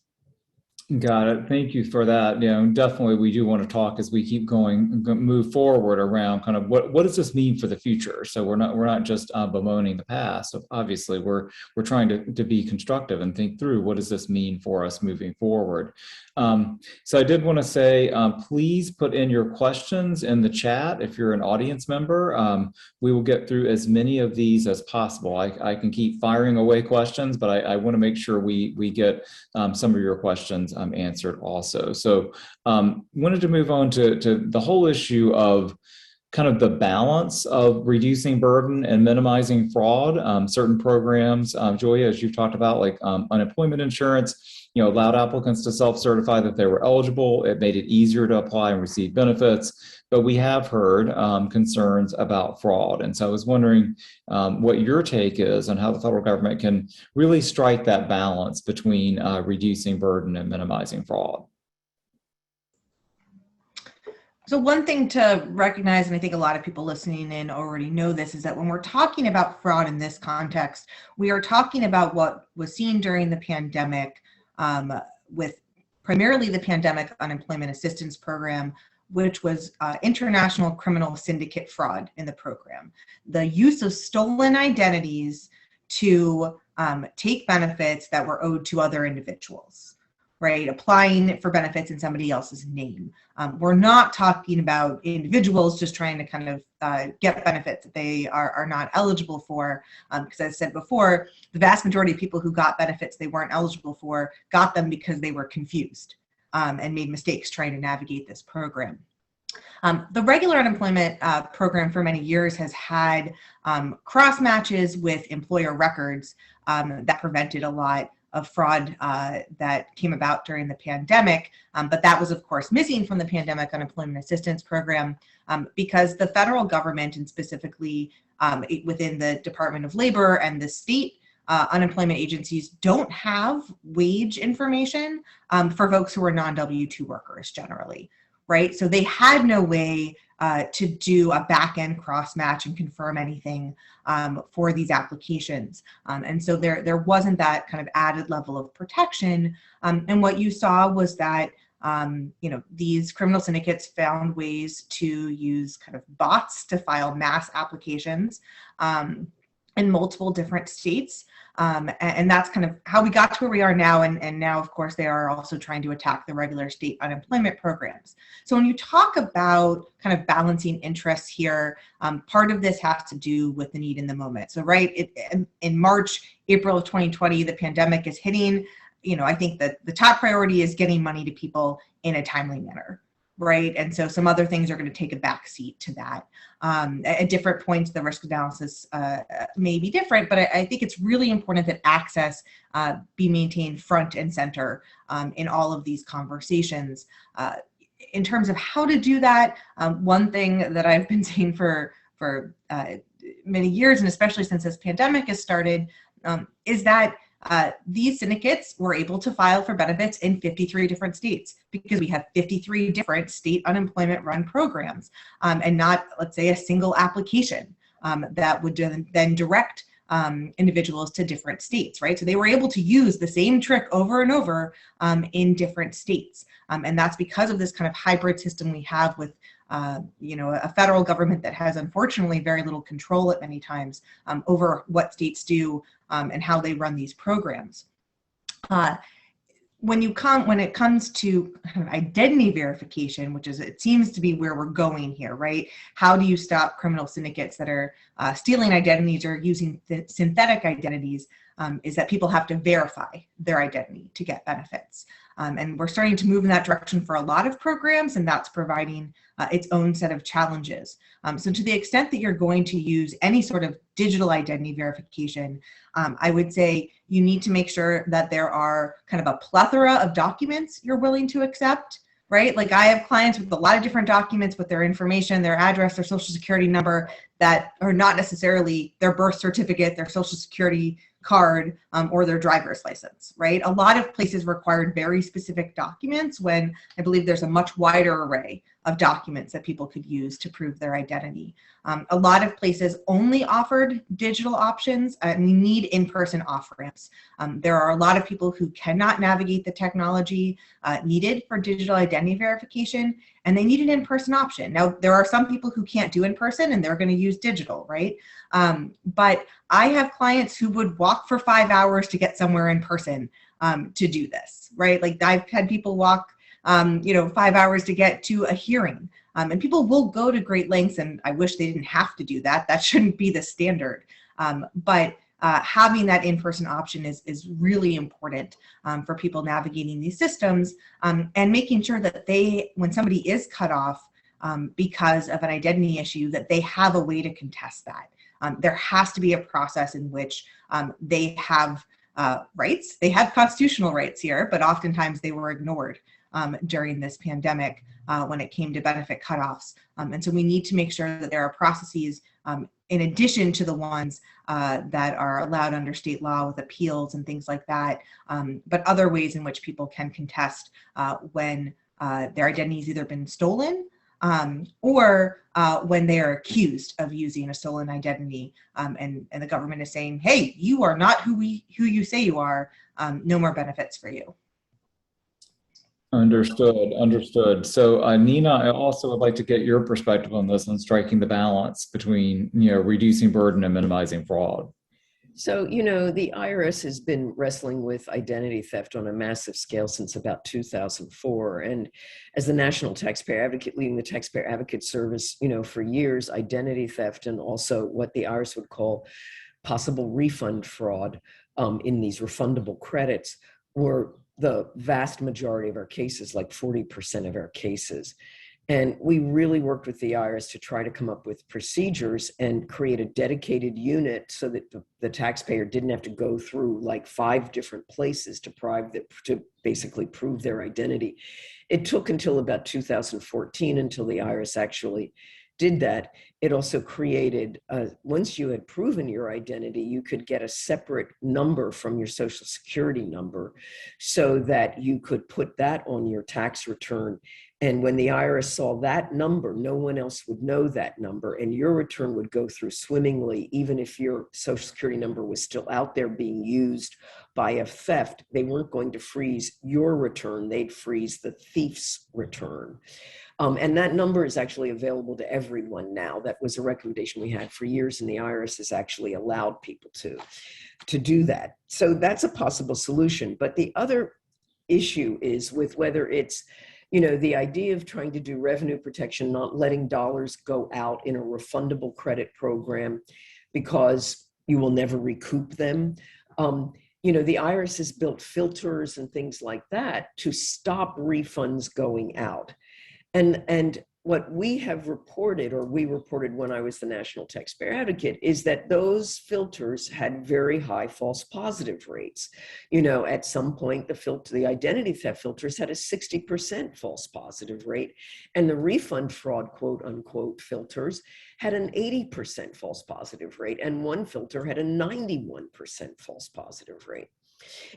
Got it. Thank you for that. Definitely we do want to talk as we keep move forward around kind of what does this mean for the future? So we're not just bemoaning the past. Obviously, we're trying to be constructive and think through what does this mean for us moving forward. So I did want to say, please put in your questions in the chat if you're an audience member. We will get through as many of these as possible. I can keep firing away questions, but I want to make sure we get some of your questions answered also. So wanted to move on to the whole issue of kind of the balance of reducing burden and minimizing fraud. Certain programs, Julia, as you've talked about, like unemployment insurance, allowed applicants to self-certify that they were eligible. It made it easier to apply and receive benefits. But we have heard concerns about fraud. And so I was wondering what your take is on how the federal government can really strike that balance between reducing burden and minimizing fraud. So one thing to recognize, and I think a lot of people listening in already know this, is that when we're talking about fraud in this context, we are talking about what was seen during the pandemic with primarily the Pandemic Unemployment Assistance Program, which was international criminal syndicate fraud in the program. The use of stolen identities to take benefits that were owed to other individuals, right? Applying for benefits in somebody else's name. We're not talking about individuals just trying to kind of get benefits that they are not eligible for. Because as I said before, the vast majority of people who got benefits they weren't eligible for got them because they were confused and made mistakes trying to navigate this program. The regular unemployment program for many years has had cross matches with employer records that prevented a lot of fraud that came about during the pandemic. But that was, of course, missing from the Pandemic Unemployment Assistance Program because the federal government, and specifically within the Department of Labor and the state unemployment agencies, don't have wage information for folks who are non-W-2 workers generally, right? So they had no way to do a back-end cross-match and confirm anything for these applications. And so there wasn't that kind of added level of protection. And what you saw was that these criminal syndicates found ways to use kind of bots to file mass applications in multiple different states. And that's kind of how we got to where we are now. And now, of course, they are also trying to attack the regular state unemployment programs. So when you talk about kind of balancing interests here, part of this has to do with the need in the moment. So in March, April of 2020, the pandemic is hitting. I think that the top priority is getting money to people in a timely manner. Right. And so some other things are going to take a back seat to that. At different points, the risk analysis may be different, but I think it's really important that access be maintained front and center in all of these conversations. In terms of how to do that, one thing that I've been saying for many years, and especially since this pandemic has started, is that these syndicates were able to file for benefits in 53 different states because we have 53 different state unemployment run programs and not, let's say, a single application that would then direct individuals to different states, right? So they were able to use the same trick over and over in different states. And that's because of this kind of hybrid system we have with a federal government that has unfortunately very little control at many times over what states do and how they run these programs. When it comes to kind of identity verification, which is, it seems to be where we're going here, right? How do you stop criminal syndicates that are stealing identities or using synthetic identities? Is that people have to verify their identity to get benefits. And we're starting to move in that direction for a lot of programs, and that's providing its own set of challenges. So to the extent that you're going to use any sort of digital identity verification, I would say you need to make sure that there are kind of a plethora of documents you're willing to accept, right? Like I have clients with a lot of different documents with their information, their address, their social security number that are not necessarily their birth certificate, their social security card, or their driver's license, right? A lot of places required very specific documents when I believe there's a much wider array of documents that people could use to prove their identity. A lot of places only offered digital options, and we need in-person off-ramps. There are a lot of people who cannot navigate the technology needed for digital identity verification, and they need an in-person option. Now, there are some people who can't do in-person and they're going to use digital, right? But I have clients who would walk for 5 hours to get somewhere in person to do this, right? Like I've had people walk 5 hours to get to a hearing. And people will go to great lengths, and I wish they didn't have to do that. That shouldn't be the standard. But having that in-person option is really important for people navigating these systems, and making sure that when somebody is cut off because of an identity issue, that they have a way to contest that. There has to be a process in which they have rights. They have constitutional rights here, but oftentimes they were ignored during this pandemic when it came to benefit cutoffs. And so we need to make sure that there are processes in addition to the ones that are allowed under state law with appeals and things like that, but other ways in which people can contest when their identity has either been stolen or when they are accused of using a stolen identity, and the government is saying, hey, you are not who you say you are, no more benefits for you. Understood. So Nina, I also would like to get your perspective on this, on striking the balance between, reducing burden and minimizing fraud. So, the IRS has been wrestling with identity theft on a massive scale since about 2004. And as the National Taxpayer Advocate, leading the Taxpayer Advocate Service, for years, identity theft and also what the IRS would call possible refund fraud in these refundable credits were the vast majority of our cases, like 40% of our cases. And we really worked with the IRS to try to come up with procedures and create a dedicated unit so that the taxpayer didn't have to go through like 5 different places to basically prove their identity. It took until about 2014 until the IRS actually did that. It also created, once you had proven your identity, you could get a separate number from your Social Security number so that you could put that on your tax return. And when the IRS saw that number, no one else would know that number, and your return would go through swimmingly, even if your Social Security number was still out there being used by a theft. They weren't going to freeze your return, they'd freeze the thief's return. And that number is actually available to everyone now. That was a recommendation we had for years, and the IRS has actually allowed people to do that. So that's a possible solution. But the other issue is with whether it's, the idea of trying to do revenue protection, not letting dollars go out in a refundable credit program because you will never recoup them. The IRS has built filters and things like that to stop refunds going out. And what we have reported, or we reported when I was the National Taxpayer Advocate, is that those filters had very high false positive rates. At some point, the identity theft filters had a 60% false positive rate, and the refund fraud, quote unquote, filters had an 80% false positive rate, and one filter had a 91% false positive rate.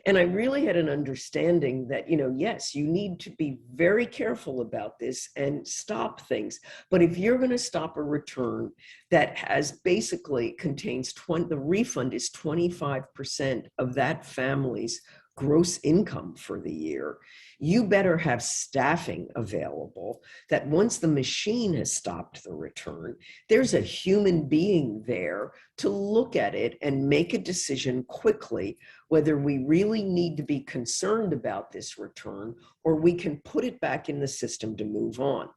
And I really had an understanding that, yes, you need to be very careful about this and stop things. But if you're going to stop a return that contains the refund is 25% of that family's gross income for the year, you better have staffing available that once the machine has stopped the return, there's a human being there to look at it and make a decision quickly whether we really need to be concerned about this return or we can put it back in the system to move on.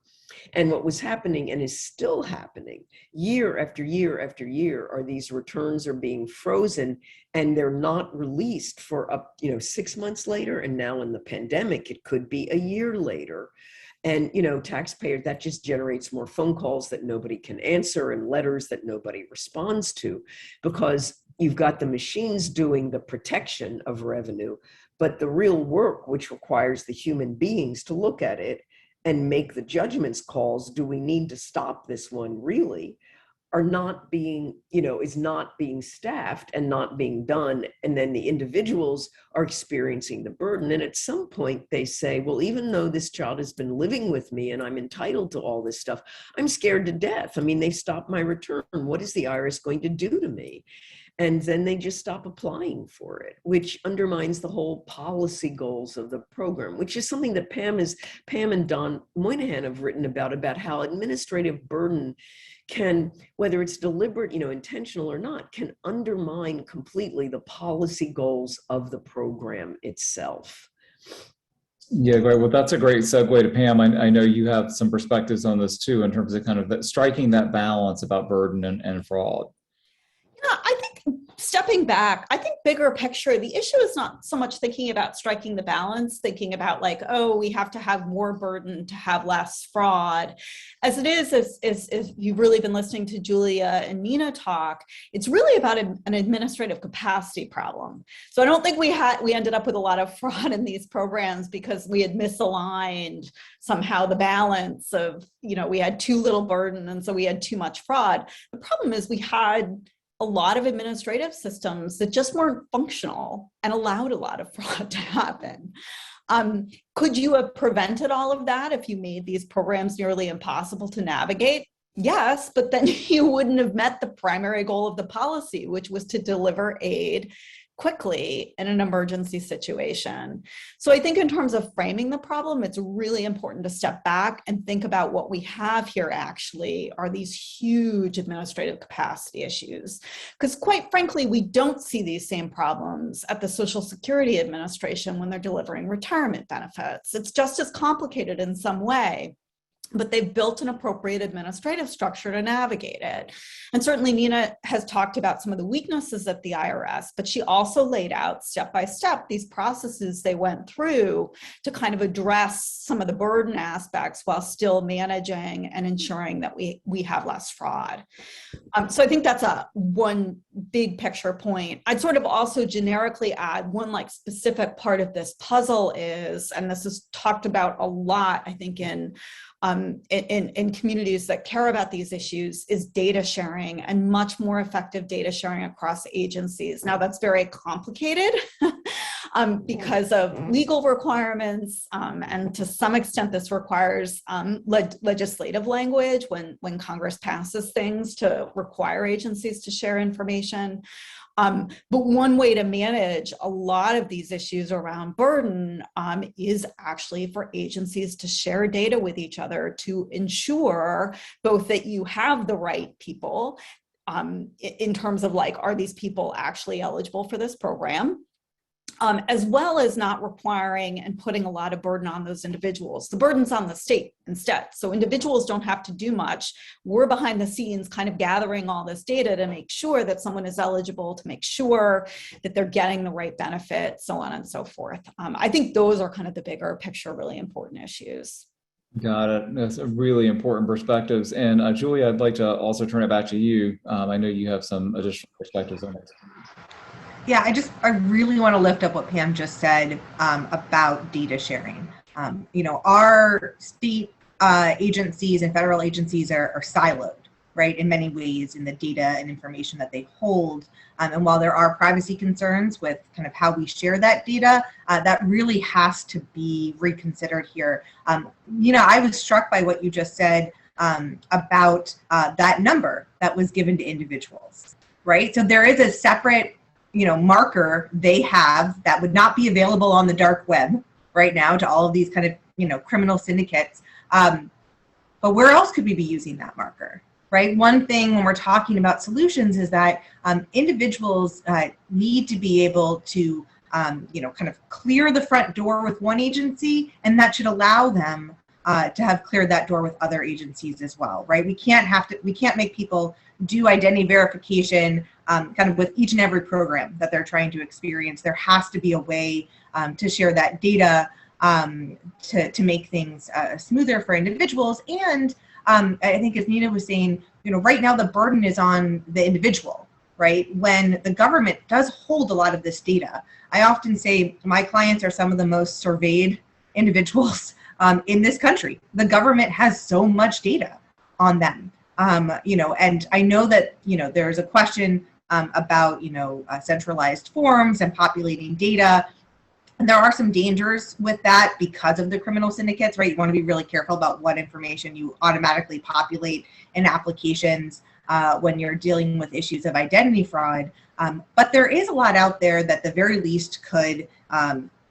And what was happening and is still happening year after year after year are these returns are being frozen and they're not released for 6 months later. And now in the pandemic, it could be a year later. And, taxpayer, that just generates more phone calls that nobody can answer and letters that nobody responds to because you've got the machines doing the protection of revenue, but the real work, which requires the human beings to look at it and make the judgments calls, do we need to stop this one really, are not being, is not being staffed and not being done. And then the individuals are experiencing the burden. And at some point they say, well, even though this child has been living with me and I'm entitled to all this stuff, I'm scared to death. I mean, they stopped my return. What is the IRS going to do to me? And then they just stop applying for it, which undermines the whole policy goals of the program, which is something that Pam and Don Moynihan have written about how administrative burden can, whether it's deliberate, intentional or not, can undermine completely the policy goals of the program itself. Yeah, great. Well, that's a great segue to Pam. I know you have some perspectives on this too, in terms of kind of striking that balance about burden and fraud. Yeah, I think stepping back, I think bigger picture, the issue is not so much thinking about striking the balance, thinking about like, oh, we have to have more burden to have less fraud, as it is, if you've really been listening to Julia and Nina talk, it's really about an administrative capacity problem. So I don't think we ended up with a lot of fraud in these programs because we had misaligned somehow the balance of, we had too little burden and so we had too much fraud. The problem is we had a lot of administrative systems that just weren't functional and allowed a lot of fraud to happen. Could you have prevented all of that if you made these programs nearly impossible to navigate? Yes, but then you wouldn't have met the primary goal of the policy, which was to deliver aid quickly in an emergency situation. So I think in terms of framing the problem, it's really important to step back and think about what we have here actually are these huge administrative capacity issues. Because quite frankly, we don't see these same problems at the Social Security Administration when they're delivering retirement benefits. It's just as complicated in some way, but they've built an appropriate administrative structure to navigate it. And certainly Nina has talked about some of the weaknesses at the IRS, but she also laid out step by step these processes they went through to kind of address some of the burden aspects while still managing and ensuring that we have less fraud. So I think that's one big picture point. I'd sort of also generically add one like specific part of this puzzle is, and this is talked about a lot, I think in communities that care about these issues, is data sharing and much more effective data sharing across agencies. Now that's very complicated because of legal requirements, and to some extent this requires legislative language when Congress passes things to require agencies to share information. But one way to manage a lot of these issues around burden is actually for agencies to share data with each other to ensure both that you have the right people in terms of like, are these people actually eligible for this program? As well as not requiring and putting a lot of burden on those individuals. The burden's on the state instead. So individuals don't have to do much. We're behind the scenes kind of gathering all this data to make sure that someone is eligible, to make sure that they're getting the right benefit, so on and so forth. I think those are kind of the bigger picture, really important issues. Got it. That's a really important perspectives. And Julia, I'd like to also turn it back to you. I know you have some additional perspectives on this. Yeah, I really want to lift up what Pam just said about data sharing. Our state agencies and federal agencies are siloed, right, in many ways in the data and information that they hold. And while there are privacy concerns with kind of how we share that data, that really has to be reconsidered here. I was struck by what you just said about that number that was given to individuals, right? So there is a separate marker they have that would not be available on the dark web right now to all of these kind of, criminal syndicates. But where else could we be using that marker, right? One thing when we're talking about solutions is that individuals need to be able to, kind of clear the front door with one agency, and that should allow them to have cleared that door with other agencies as well, right? We can't make people do identity verification kind of with each and every program that they're trying to experience. There has to be a way to share that data to make things smoother for individuals. And I think as Nina was saying, right now the burden is on the individual, right? When the government does hold a lot of this data, I often say my clients are some of the most surveyed individuals in this country. The government has so much data on them. And I know that, there's a question about, centralized forms and populating data. And there are some dangers with that because of the criminal syndicates, right? You want to be really careful about what information you automatically populate in applications when you're dealing with issues of identity fraud. But there is a lot out there that at the very least could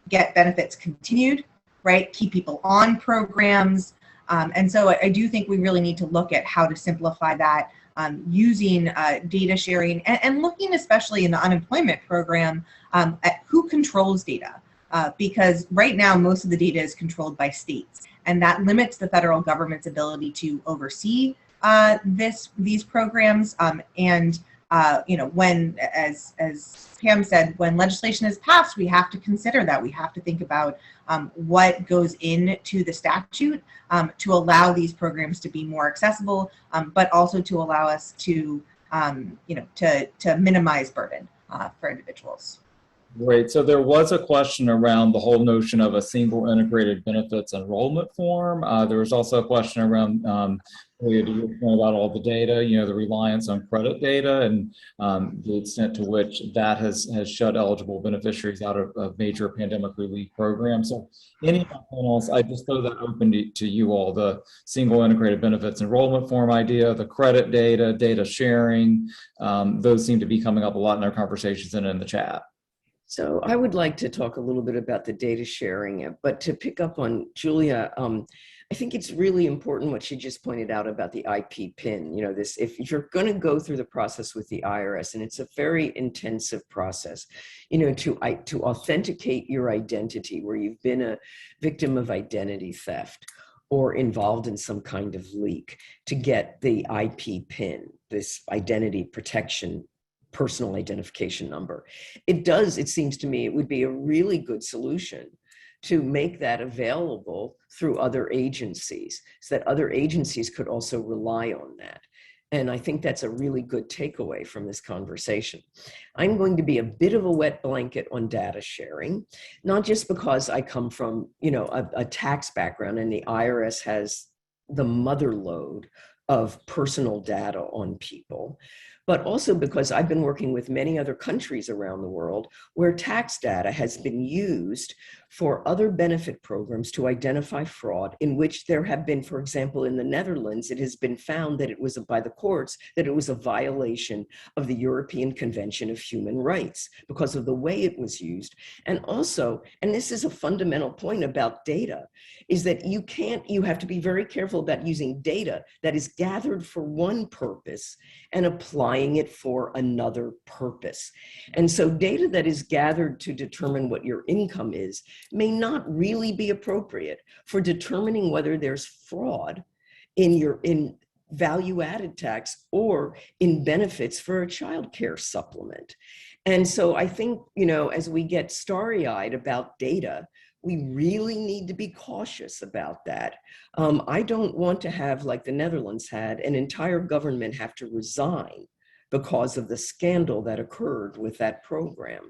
get benefits continued, right? Keep people on programs. And so I do think we really need to look at how to simplify that using data sharing and looking especially in the unemployment program at who controls data. Because right now, most of the data is controlled by states, and that limits the federal government's ability to oversee these programs. And when, as Pam said, when legislation is passed, we have to consider that. We have to think about what goes into the statute to allow these programs to be more accessible, but also to allow us to, to minimize burden for individuals. Great. So there was a question around the whole notion of a single integrated benefits enrollment form. There was also a question around to your point about all the data, the reliance on credit data and the extent to which that has shut eligible beneficiaries out of major pandemic relief programs. So any panels, I just throw that open to you all, the single integrated benefits enrollment form idea, the credit data sharing, those seem to be coming up a lot in our conversations and in the chat. So I would like to talk a little bit about the data sharing, but to pick up on Julia, I think it's really important what she just pointed out about the IP PIN. If you're going to go through the process with the IRS, and it's a very intensive process, to authenticate your identity where you've been a victim of identity theft or involved in some kind of leak, to get the IP PIN, this identity protection personal identification number. It seems to me, it would be a really good solution to make that available through other agencies so that other agencies could also rely on that. And I think that's a really good takeaway from this conversation. I'm going to be a bit of a wet blanket on data sharing, not just because I come from, a tax background and the IRS has the mother load of personal data on people, but also because I've been working with many other countries around the world where tax data has been used for other benefit programs to identify fraud, in which there have been, for example, in the Netherlands, it has been found that it was by the courts that it was a violation of the European Convention of Human Rights because of the way it was used. And also, and this is a fundamental point about data, is that you have to be very careful about using data that is gathered for one purpose and applying it for another purpose. And so data that is gathered to determine what your income is may not really be appropriate for determining whether there's fraud in value-added tax or in benefits for a child care supplement. And so I think, as we get starry-eyed about data, we really need to be cautious about that. I don't want to have, like the Netherlands had, an entire government have to resign because of the scandal that occurred with that program.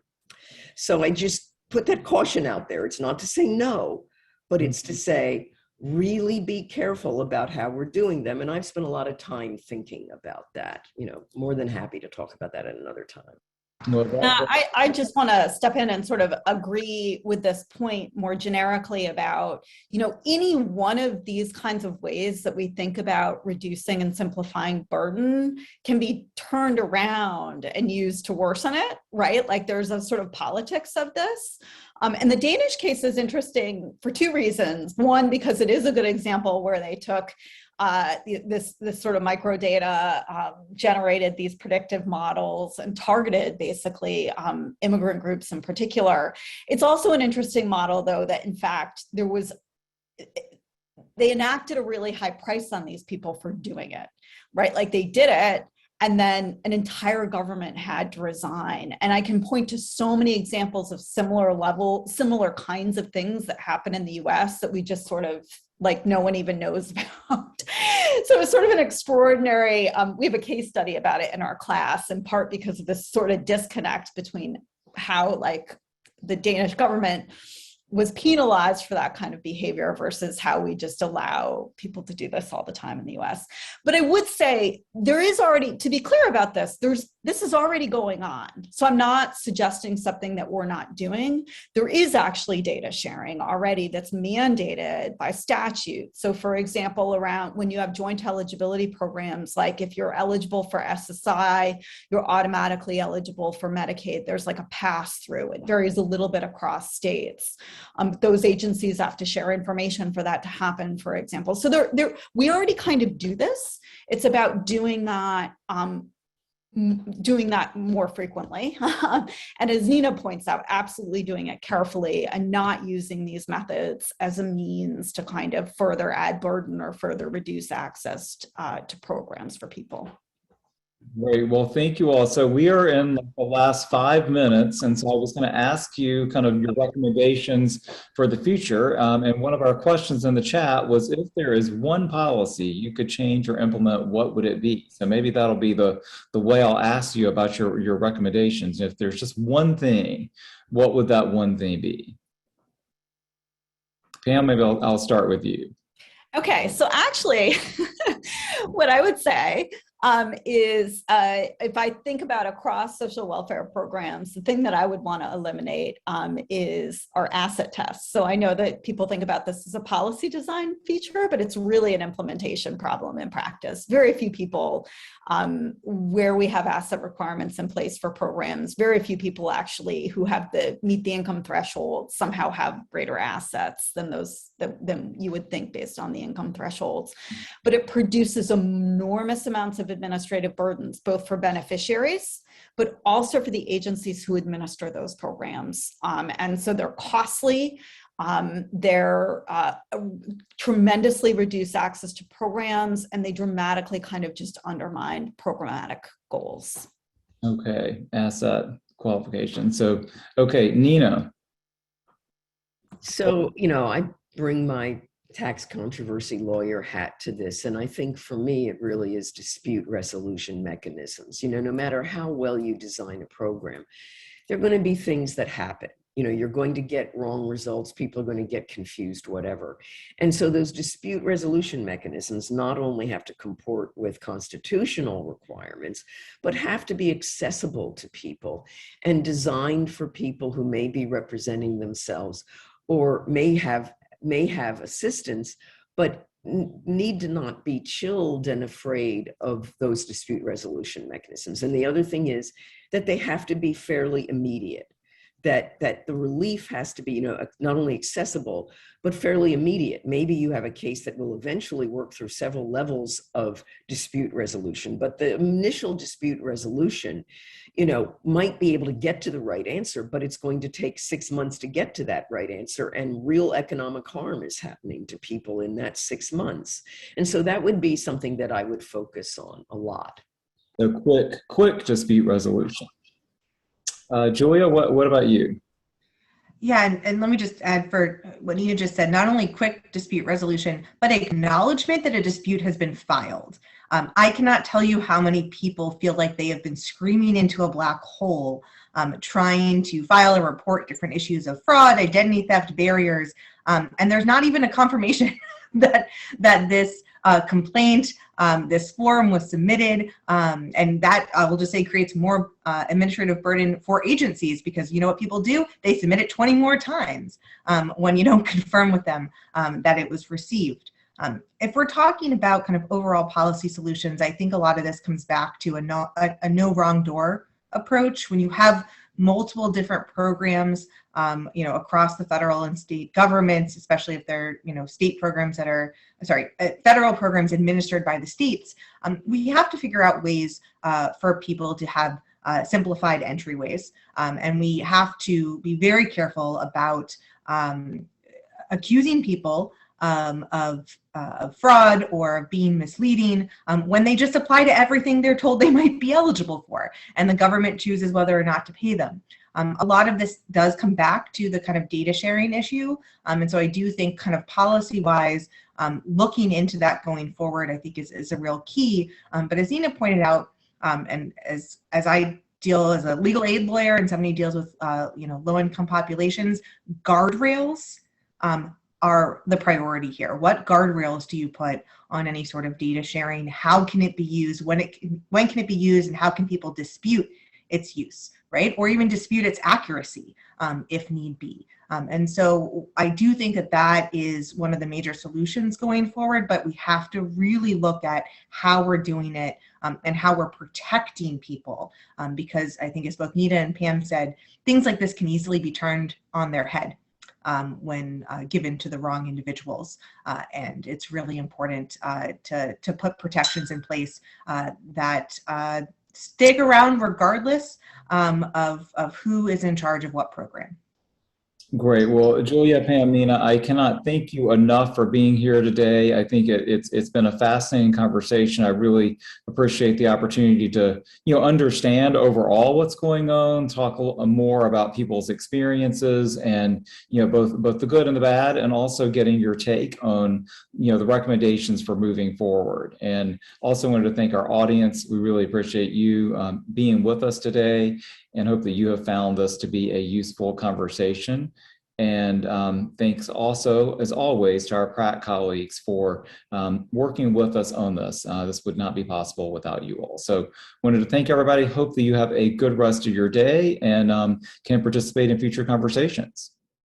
So I just put that caution out there. It's not to say no, but it's to say, really be careful about how we're doing them. And I've spent a lot of time thinking about that, more than happy to talk about that at another time. I just want to step in and sort of agree with this point more generically about, any one of these kinds of ways that we think about reducing and simplifying burden can be turned around and used to worsen it, right? Like there's a sort of politics of this. And the Danish case is interesting for two reasons. One, because it is a good example where they took this sort of micro data, generated these predictive models and targeted basically immigrant groups in particular. It's also an interesting model, though, that in fact they enacted a really high price on these people for doing it, right? Like they did it, and then an entire government had to resign. And I can point to so many examples of similar kinds of things that happen in the US that we just sort of like no one even knows about. So it's sort of an extraordinary, we have a case study about it in our class, in part because of this sort of disconnect between how like the Danish government was penalized for that kind of behavior versus how we just allow people to do this all the time in the US. But I would say there is already, to be clear about this, this is already going on. So I'm not suggesting something that we're not doing. There is actually data sharing already that's mandated by statute. So for example, around when you have joint eligibility programs, like if you're eligible for SSI, you're automatically eligible for Medicaid. There's like a pass through. It varies a little bit across states. Those agencies have to share information for that to happen, for example. So we already kind of do this. It's about doing that more frequently. And as Nina points out, absolutely doing it carefully and not using these methods as a means to kind of further add burden or further reduce access to programs for people. Great. Well, thank you all. So we are in the last 5 minutes, and so I was going to ask you kind of your recommendations for the future. And one of our questions in the chat was, if there is one policy you could change or implement, what would it be? So maybe that'll be the way I'll ask you about your recommendations. If there's just one thing, what would that one thing be? Pam, maybe I'll start with you. Okay, so actually, what I would say is if I think about across social welfare programs, the thing that I would want to eliminate is our asset tests. So I know that people think about this as a policy design feature, but it's really an implementation problem in practice. Very few people where we have asset requirements in place for programs, very few people actually who have meet the income threshold somehow have greater assets than those than you would think based on the income thresholds. But it produces enormous amounts of administrative burdens, both for beneficiaries, but also for the agencies who administer those programs. And so they're costly. They're tremendously reduce access to programs, and they dramatically kind of just undermine programmatic goals. Okay, asset qualification. So, okay, Nina. So, I bring my tax controversy lawyer hat to this. And I think for me, it really is dispute resolution mechanisms. No matter how well you design a program, there are going to be things that happen. You're going to get wrong results. People are going to get confused, whatever. And so those dispute resolution mechanisms not only have to comport with constitutional requirements, but have to be accessible to people and designed for people who may be representing themselves or may have assistance, but need to not be chilled and afraid of those dispute resolution mechanisms. And the other thing is that they have to be fairly immediate, that the relief has to be, not only accessible, but fairly immediate. Maybe you have a case that will eventually work through several levels of dispute resolution, but the initial dispute resolution, might be able to get to the right answer, but it's going to take 6 months to get to that right answer. And real economic harm is happening to people in that 6 months. And so that would be something that I would focus on a lot. So quick dispute resolution. Julia, what about you? Yeah, and let me just add for what Nina just said, not only quick dispute resolution, but acknowledgement that a dispute has been filed. I cannot tell you how many people feel like they have been screaming into a black hole, trying to file or report different issues of fraud, identity theft, barriers, and there's not even a confirmation that this complaint, this form was submitted, and that I will just say creates more administrative burden for agencies, because you know what people do? They submit it 20 more times when you don't confirm with them that it was received. If we're talking about kind of overall policy solutions, I think a lot of this comes back to a no wrong door approach. When you have multiple different programs, across the federal and state governments, especially if they're, state programs that are, federal programs administered by the states, we have to figure out ways for people to have simplified entryways. And we have to be very careful about accusing people of fraud or of being misleading when they just apply to everything they're told they might be eligible for, and the government chooses whether or not to pay them. A lot of this does come back to the kind of data sharing issue. And so I do think kind of policy-wise, looking into that going forward, I think is a real key. But as Nina pointed out, and as I deal as a legal aid lawyer and somebody deals with low-income populations, guardrails are the priority here. What guardrails do you put on any sort of data sharing? How can it be used? When can it be used? And how can people dispute its use, right? Or even dispute its accuracy if need be. And so I do think that is one of the major solutions going forward, but we have to really look at how we're doing it and how we're protecting people, because I think, as both Nina and Pam said, things like this can easily be turned on their head when given to the wrong individuals. And it's really important to put protections in place that stick around regardless of who is in charge of what program. Great. Well, Julia, Pam, Nina, I cannot thank you enough for being here today. I think it's been a fascinating conversation. I really appreciate the opportunity to understand overall what's going on, talk more about people's experiences, and both the good and the bad, and also getting your take on the recommendations for moving forward. And also wanted to thank our audience. We really appreciate you being with us today, and hope that you have found this to be a useful conversation. And thanks also, as always, to our Pratt colleagues for working with us on this. This would not be possible without you all. So wanted to thank everybody. Hope that you have a good rest of your day and can participate in future conversations.